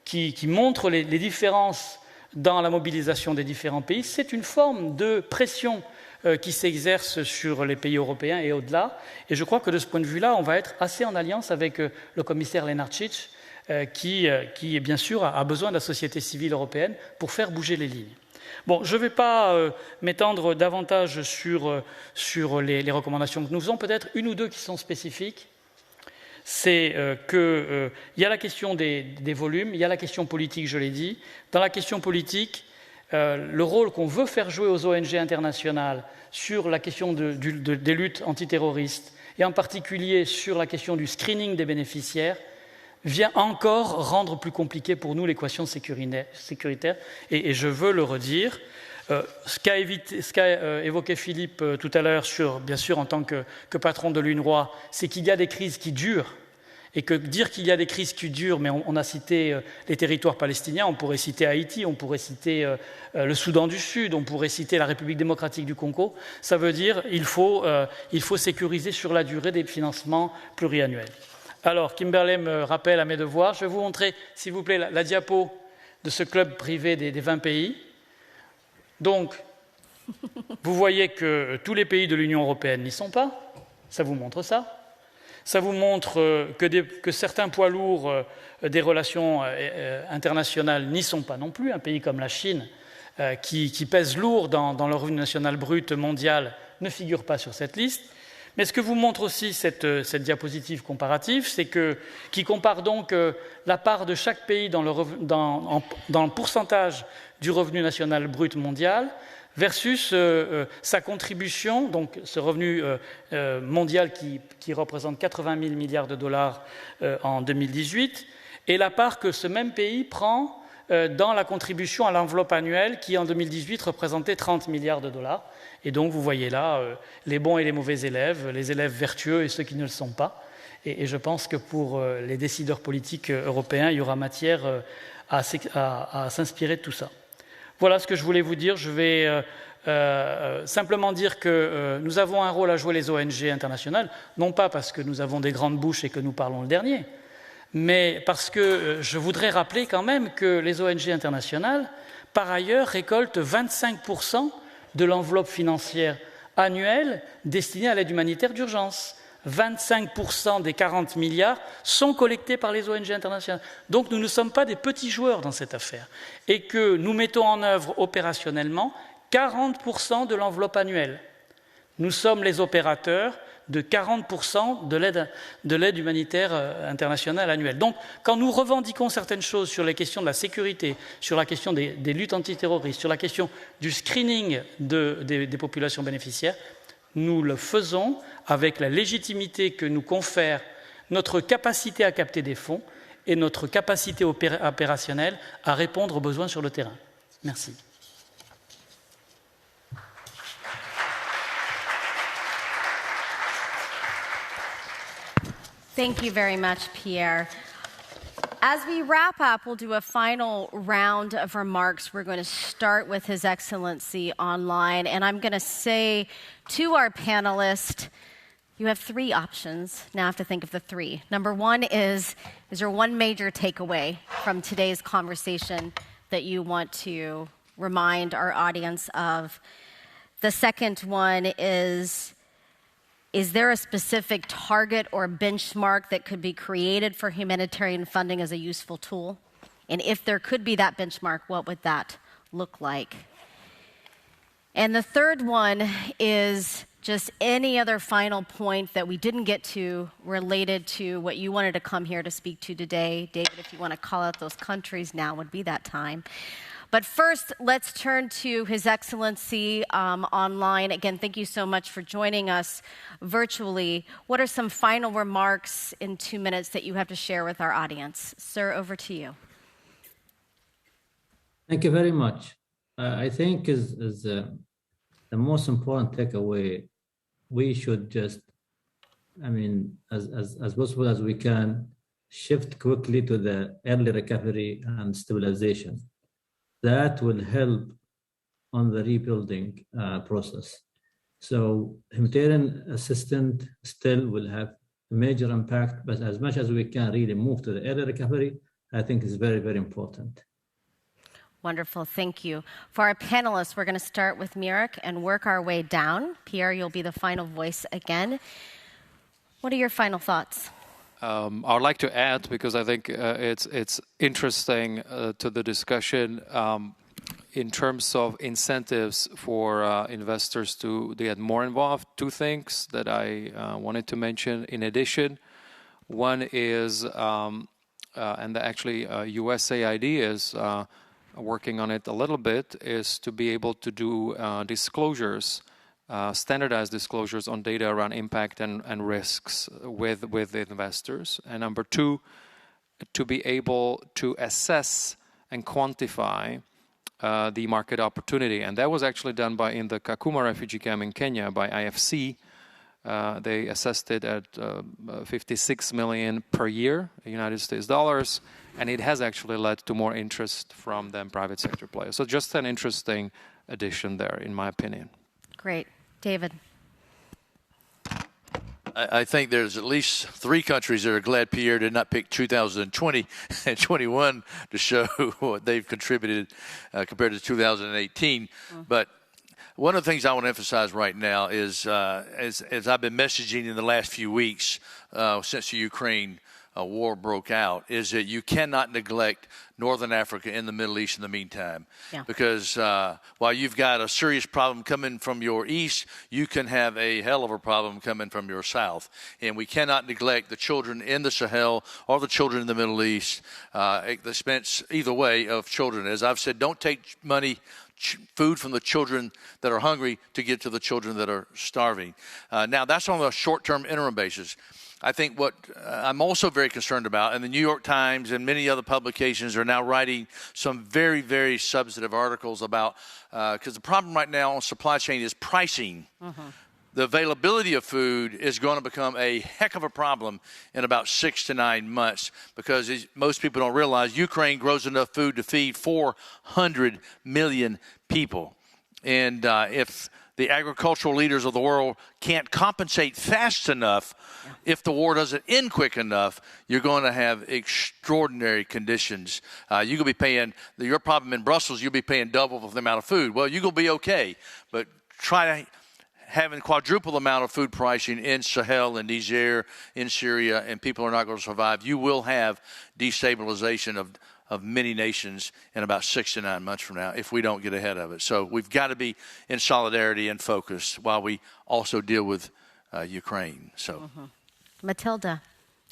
qui montrent les différences dans la mobilisation des différents pays, c'est une forme de pression qui s'exerce sur les pays européens et au-delà. Et je crois que de ce point de vue-là, on va être assez en alliance avec le commissaire Lenarčič, qui bien sûr, a besoin de la société civile européenne pour faire bouger les lignes. Bon, je ne vais pas m'étendre davantage sur les recommandations que nous faisons, peut-être une ou deux qui sont spécifiques. C'est qu'il y a la question des volumes, il y a la question politique, je l'ai dit. Dans la question politique, le rôle qu'on veut faire jouer aux ONG internationales sur la question des luttes antiterroristes, et en particulier sur la question du screening des bénéficiaires, vient encore rendre plus compliqué pour nous l'équation sécuritaire. Et je veux le redire. Ce qu'a évoqué Philippe tout à l'heure, bien sûr en tant que patron de l'UNRWA, c'est qu'il y a des crises qui durent. Et que dire qu'il y a des crises qui durent, mais on a cité les territoires palestiniens, on pourrait citer Haïti, on pourrait citer le Soudan du Sud, on pourrait citer la République démocratique du Congo, ça veut dire qu'il faut sécuriser sur la durée des financements pluriannuels. Alors, Kimberley me rappelle à mes devoirs, je vais vous montrer, s'il vous plaît, la diapo de ce club privé des 20 pays. Donc, vous voyez que tous les pays de l'Union européenne n'y sont pas, ça vous montre ça. Ça vous montre que certains poids lourds des relations internationales n'y sont pas non plus. Un pays comme la Chine, qui pèse lourd dans le revenu national brut mondial, ne figure pas sur cette liste. Mais ce que vous montre aussi cette diapositive comparative, c'est qui compare donc la part de chaque pays dans le pourcentage du revenu national brut mondial versus sa contribution, donc ce revenu mondial qui représente 80 000 milliards de dollars en 2018, et la part que ce même pays prend dans la contribution à l'enveloppe annuelle qui, en 2018, représentait 30 milliards de dollars. Et donc, vous voyez là les bons et les mauvais élèves, les élèves vertueux et ceux qui ne le sont pas. Et je pense que pour les décideurs politiques européens, il y aura matière à s'inspirer de tout ça. Voilà ce que je voulais vous dire. Je vais simplement dire que nous avons un rôle à jouer, les ONG internationales, non pas parce que nous avons des grandes bouches et que nous parlons le dernier, mais parce que je voudrais rappeler quand même que les ONG internationales, par ailleurs, récoltent 25% de l'enveloppe financière annuelle destinée à l'aide humanitaire d'urgence. 25% des 40 milliards sont collectés par les ONG internationales. Donc nous ne sommes pas des petits joueurs dans cette affaire. Et que nous mettons en œuvre opérationnellement 40% de l'enveloppe annuelle. Nous sommes les opérateurs de 40% de l'aide humanitaire internationale annuelle. Donc, quand nous revendiquons certaines choses sur les questions de la sécurité, sur la question des luttes antiterroristes, sur la question du screening des populations bénéficiaires, nous le faisons avec la légitimité que nous confère notre capacité à capter des fonds et notre capacité opérationnelle à répondre aux besoins sur le terrain. Merci. Thank you very much, Pierre. As we wrap up, we'll do a final round of remarks. We're going to start with His Excellency online. And I'm going to say to our panelists, you have three options. Now I have to think of the three. Number one is there one major takeaway from today's conversation that you want to remind our audience of? The second one is there a specific target or benchmark that could be created for humanitarian funding as a useful tool? And if there could be that benchmark, what would that look like? And the third one is just any other final point that we didn't get to related to what you wanted to come here to speak to today. David, if you want to call out those countries, now would be that time. But first, let's turn to His Excellency online. Again, thank you so much for joining us virtually. What are some final remarks in 2 minutes that you have to share with our audience? Sir, over to you. Thank you very much. I think is the most important takeaway, we should just, as possible as we can, shift quickly to the early recovery and stabilization. That will help on the rebuilding process. So humanitarian assistance still will have a major impact, but as much as we can really move to the early recovery, I think is very, very important. Wonderful, thank you. For our panelists, we're going to start with Mirek and work our way down. Pierre, you'll be the final voice again. What are your final thoughts? I would like to add, because I think it's interesting to the discussion in terms of incentives for investors to get more involved. Two things that I wanted to mention in addition. One is, and actually USAID is working on it a little bit, is to be able to do disclosures, standardized disclosures on data around impact and risks with the investors. And number two, to be able to assess and quantify the market opportunity. And that was actually done in the Kakuma refugee camp in Kenya by IFC. They assessed it at 56 million per year, United States dollars, and it has actually led to more interest from them private sector players. So just an interesting addition there, in my opinion. Great. David. I think there's at least 3 countries that are glad Pierre did not pick 2020 and 21 to show what they've contributed compared to 2018. But one of the things I want to emphasize right now is, as I've been messaging in the last few weeks since the Ukraine war broke out, is that you cannot neglect Northern Africa and the Middle East in the meantime. Yeah. Because while you've got a serious problem coming from your east, you can have a hell of a problem coming from your south. And we cannot neglect the children in the Sahel or the children in the Middle East, the expense either way of children. As I've said, don't take money food from the children that are hungry to get to the children that are starving. Now, that's on a short-term interim basis. I think what I'm also very concerned about, and the New York Times and many other publications are now writing some very, very substantive articles about, because the problem right now on supply chain is pricing. The availability of food is going to become a heck of a problem in about 6 to 9 months, because most people don't realize Ukraine grows enough food to feed 400 million people. And if the agricultural leaders of the world can't compensate fast enough, if the war doesn't end quick enough, you're going to have extraordinary conditions. You're going to be paying, your problem in Brussels, you'll be paying double the amount of food. Well, you're going to be okay, but try having quadruple the amount of food pricing in Sahel and Niger, in Syria, and people are not going to survive. You will have destabilization of many nations in about 6 to 9 months from now if we don't get ahead of it. So we've got to be in solidarity and focus while we also deal with Ukraine. So, Matilda,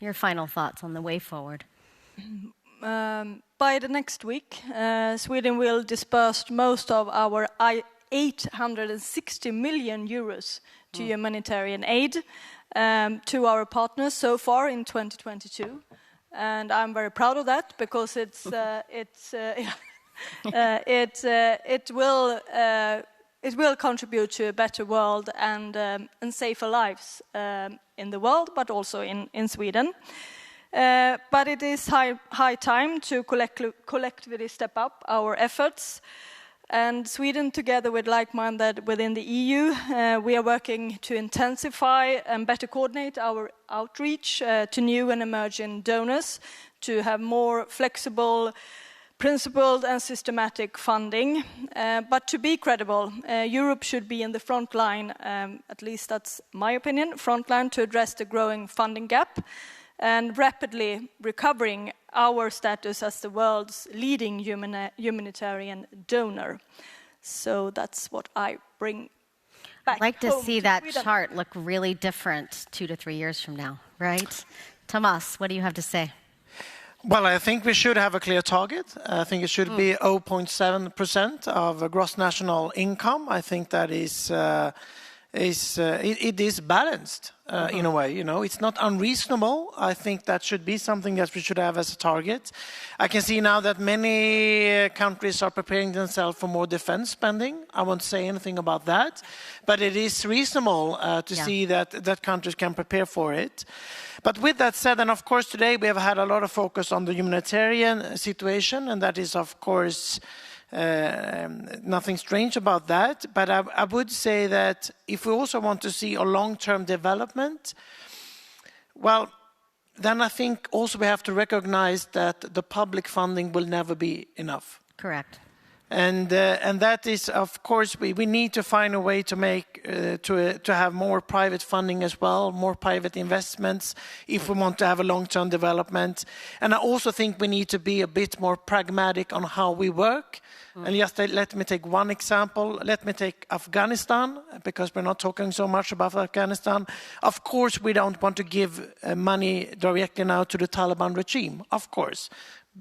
your final thoughts on the way forward. By the next week, Sweden will disperse most of our 860 million euros to humanitarian aid to our partners so far in 2022. And I'm very proud of that, because it will contribute to a better world and safer lives in the world, but also in Sweden. But it is high time to collectively step up our efforts. And Sweden, together with like-minded within the EU, we are working to intensify and better coordinate our outreach to new and emerging donors, to have more flexible, principled and systematic funding. But to be credible, Europe should be in the front line, at least that's my opinion, front line to address the growing funding gap and rapidly recovering our status as the world's leading humanitarian donor. So that's what I bring back. I'd like to see that Sweden. chart look really different 2 to 3 years from now, right? Tomas, what do you have to say? Well, I think we should have a clear target. I think it should be 0.7% of gross national income. I think that it is balanced in a way. It's not unreasonable. I think that should be something that we should have as a target. I can see now that many countries are preparing themselves for more defense spending. I won't say anything about that, but it is reasonable to see that countries can prepare for it. But with that said, and of course today we have had a lot of focus on the humanitarian situation, and that is of course nothing strange about that. But I would say that if we also want to see a long-term development, well, then I think also we have to recognize that the public funding will never be enough. Correct. And that is, of course, we need to find a way to make to have more private funding as well, more private investments, if we want to have a long-term development. And I also think we need to be a bit more pragmatic on how we work. And just let me take one example. Let me take Afghanistan, because we're not talking so much about Afghanistan. Of course, we don't want to give money directly now to the Taliban regime, of course.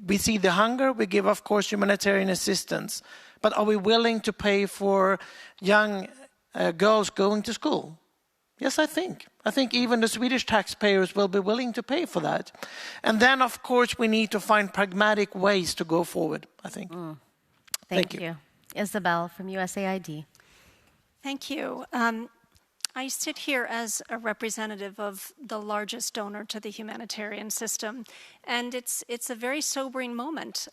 We see the hunger, we give, of course, humanitarian assistance. But are we willing to pay for young girls going to school? Yes, I think. I think even the Swedish taxpayers will be willing to pay for that. And then, of course, we need to find pragmatic ways to go forward, I think. Thank you. Isabel from USAID. Thank you. I sit here as a representative of the largest donor to the humanitarian system, and it's a very sobering moment.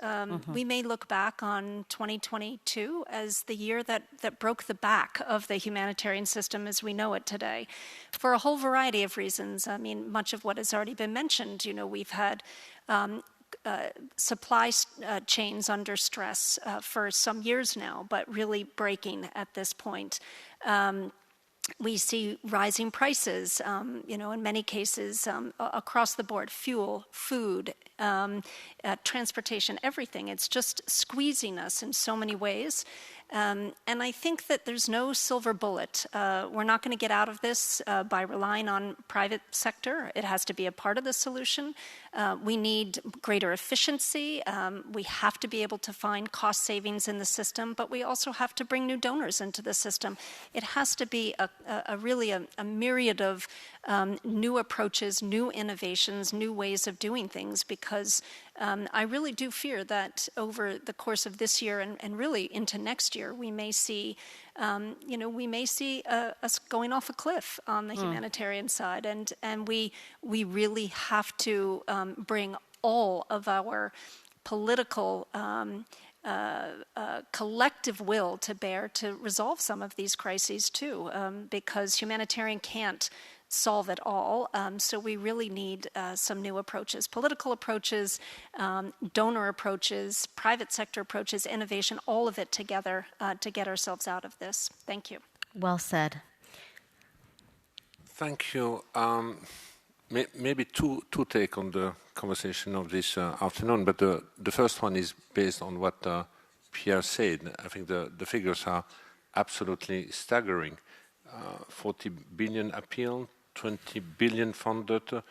We may look back on 2022 as the year that broke the back of the humanitarian system as we know it today, for a whole variety of reasons. I mean, much of what has already been mentioned. We've had supply chains under stress for some years now, but really breaking at this point. We see rising prices, in many cases across the board, fuel, food, transportation, everything. It's just squeezing us in so many ways. And I think that there's no silver bullet. We're not going to get out of this by relying on private sector. It has to be a part of the solution. We need greater efficiency. We have to be able to find cost savings in the system, but we also have to bring new donors into the system. It has to be really a myriad of new approaches, new innovations, new ways of doing things, because I really do fear that over the course of this year and really into next year, we may see, us going off a cliff on the humanitarian side, and we really have to bring all of our political collective will to bear to resolve some of these crises too, because humanitarian can't solve it all. So we really need some new approaches, political approaches, donor approaches, private sector approaches, innovation, all of it together to get ourselves out of this. Thank you. Well said. Thank you. Maybe two take on the conversation of this afternoon, but the first one is based on what Pierre said. I think the figures are absolutely staggering. 40 billion appeal, 20 billion funded,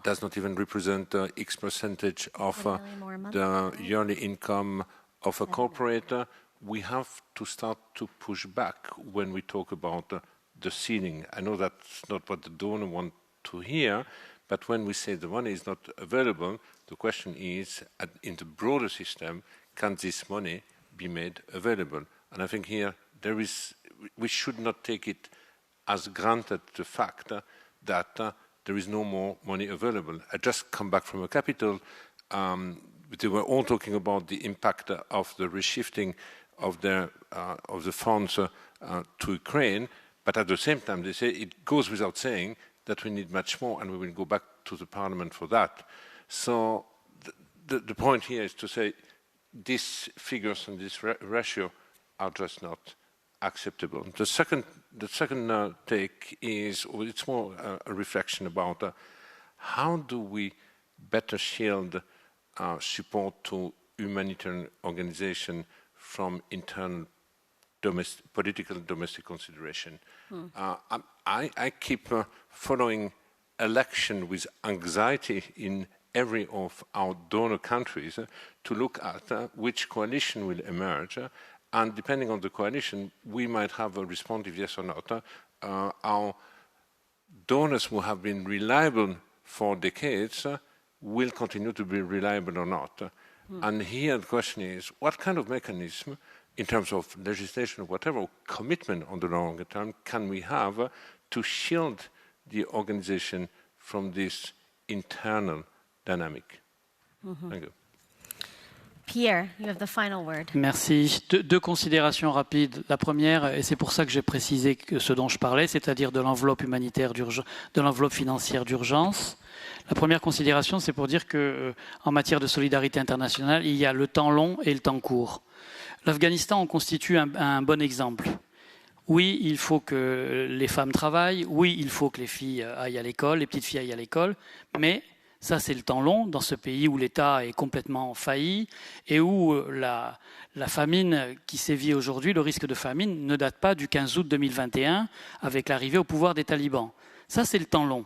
does not even represent X percentage of the yearly income of a corporate. We have to start to push back when we talk about the ceiling. I know that's not what the donor wants to hear, but when we say the money is not available, the question is, in the broader system, can this money be made available? And I think here we should not take it as granted the fact that there is no more money available. I just come back from a capital. They were all talking about the impact of the reshifting of the funds to Ukraine, but at the same time they say it goes without saying that we need much more, and we will go back to the Parliament for that. So the point here is to say these figures and this ratio are just not acceptable. The second take is, it's more a reflection about how do we better shield support to humanitarian organization from internal political domestic consideration. I keep following election with anxiety in every of our donor countries to look at which coalition will emerge. And depending on the coalition, we might have a responsive yes or not. Our donors who have been reliable for decades will continue to be reliable or not. And here the question is, what kind of mechanism, in terms of legislation or whatever, commitment on the longer term, can we have to shield the organization from this internal dynamic? Thank you. Pierre, you have the final word. Merci. Deux considérations rapides. La première, et c'est pour ça que j'ai précisé ce dont je parlais, c'est-à-dire de l'enveloppe humanitaire de l'enveloppe financière d'urgence. La première considération, c'est pour dire que en matière de solidarité internationale, il y a le temps long et le temps court. L'Afghanistan en constitue un bon exemple. Oui, il faut que les femmes travaillent. Oui, il faut que les filles aillent à l'école, les petites filles aillent à l'école. Mais ça, c'est le temps long dans ce pays où l'État est complètement failli et où la famine qui sévit aujourd'hui, le risque de famine, ne date pas du 15 août 2021 avec l'arrivée au pouvoir des talibans. Ça, c'est le temps long.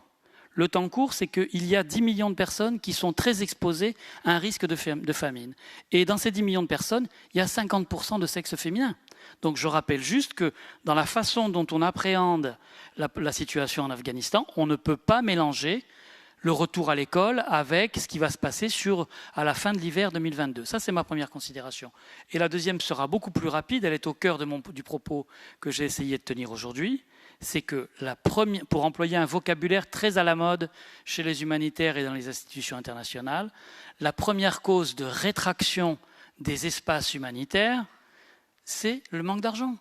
Le temps court, c'est qu'il y a 10 millions de personnes qui sont très exposées à un risque de famine. Et dans ces 10 millions de personnes, il y a 50% de sexe féminin. Donc je rappelle juste que dans la façon dont on appréhende la situation en Afghanistan, on ne peut pas mélanger le retour à l'école avec ce qui va se passer à la fin de l'hiver 2022. Ça, c'est ma première considération. Et la deuxième sera beaucoup plus rapide, elle est au cœur du propos que j'ai essayé de tenir aujourd'hui. C'est que pour employer un vocabulaire très à la mode chez les humanitaires et dans les institutions internationales, la première cause de rétraction des espaces humanitaires, c'est le manque d'argent.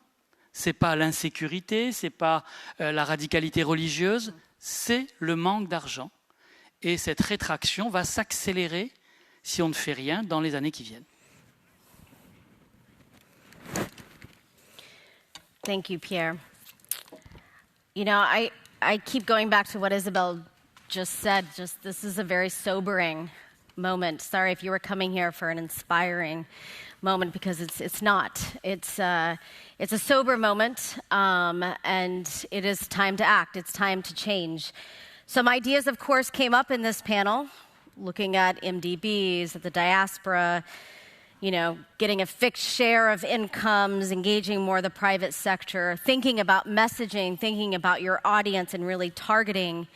Ce n'est pas l'insécurité, ce n'est pas la radicalité religieuse, c'est le manque d'argent. Et cette rétraction va s'accélérer si on ne fait rien dans les années qui viennent. Thank you, Pierre. You know, I keep going back to what Isabel just said. This is a very sobering moment. Sorry if you were coming here for an inspiring moment because it's not. It's a sober moment, and it is time to act. It's time to change. Some ideas, of course, came up in this panel, looking at MDBs, at the diaspora, getting a fixed share of incomes, engaging more the private sector, thinking about messaging, thinking about your audience and really targeting,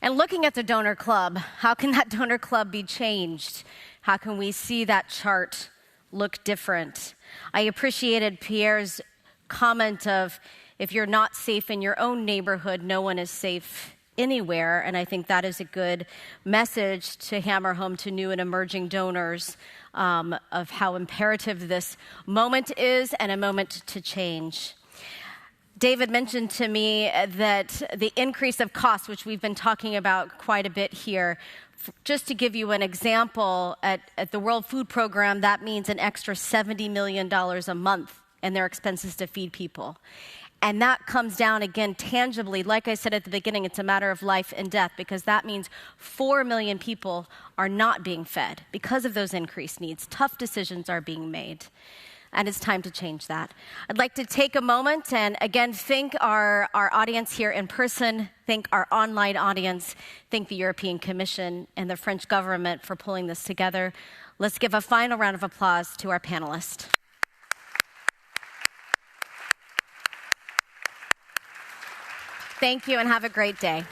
and looking at the donor club. How can that donor club be changed? How can we see that chart look different? I appreciated Pierre's comment of, if you're not safe in your own neighborhood, no one is safe anywhere, and I think that is a good message to hammer home to new and emerging donors of how imperative this moment is and a moment to change. David mentioned to me that the increase of costs, which we've been talking about quite a bit here, just to give you an example, at the World Food Program, that means an extra $70 million a month in their expenses to feed people. And that comes down, again, tangibly. Like I said at the beginning, it's a matter of life and death, because that means 4 million people are not being fed because of those increased needs. Tough decisions are being made, and it's time to change that. I'd like to take a moment and, again, thank our audience here in person, thank our online audience, thank the European Commission and the French government for pulling this together. Let's give a final round of applause to our panelists. Thank you, and have a great day.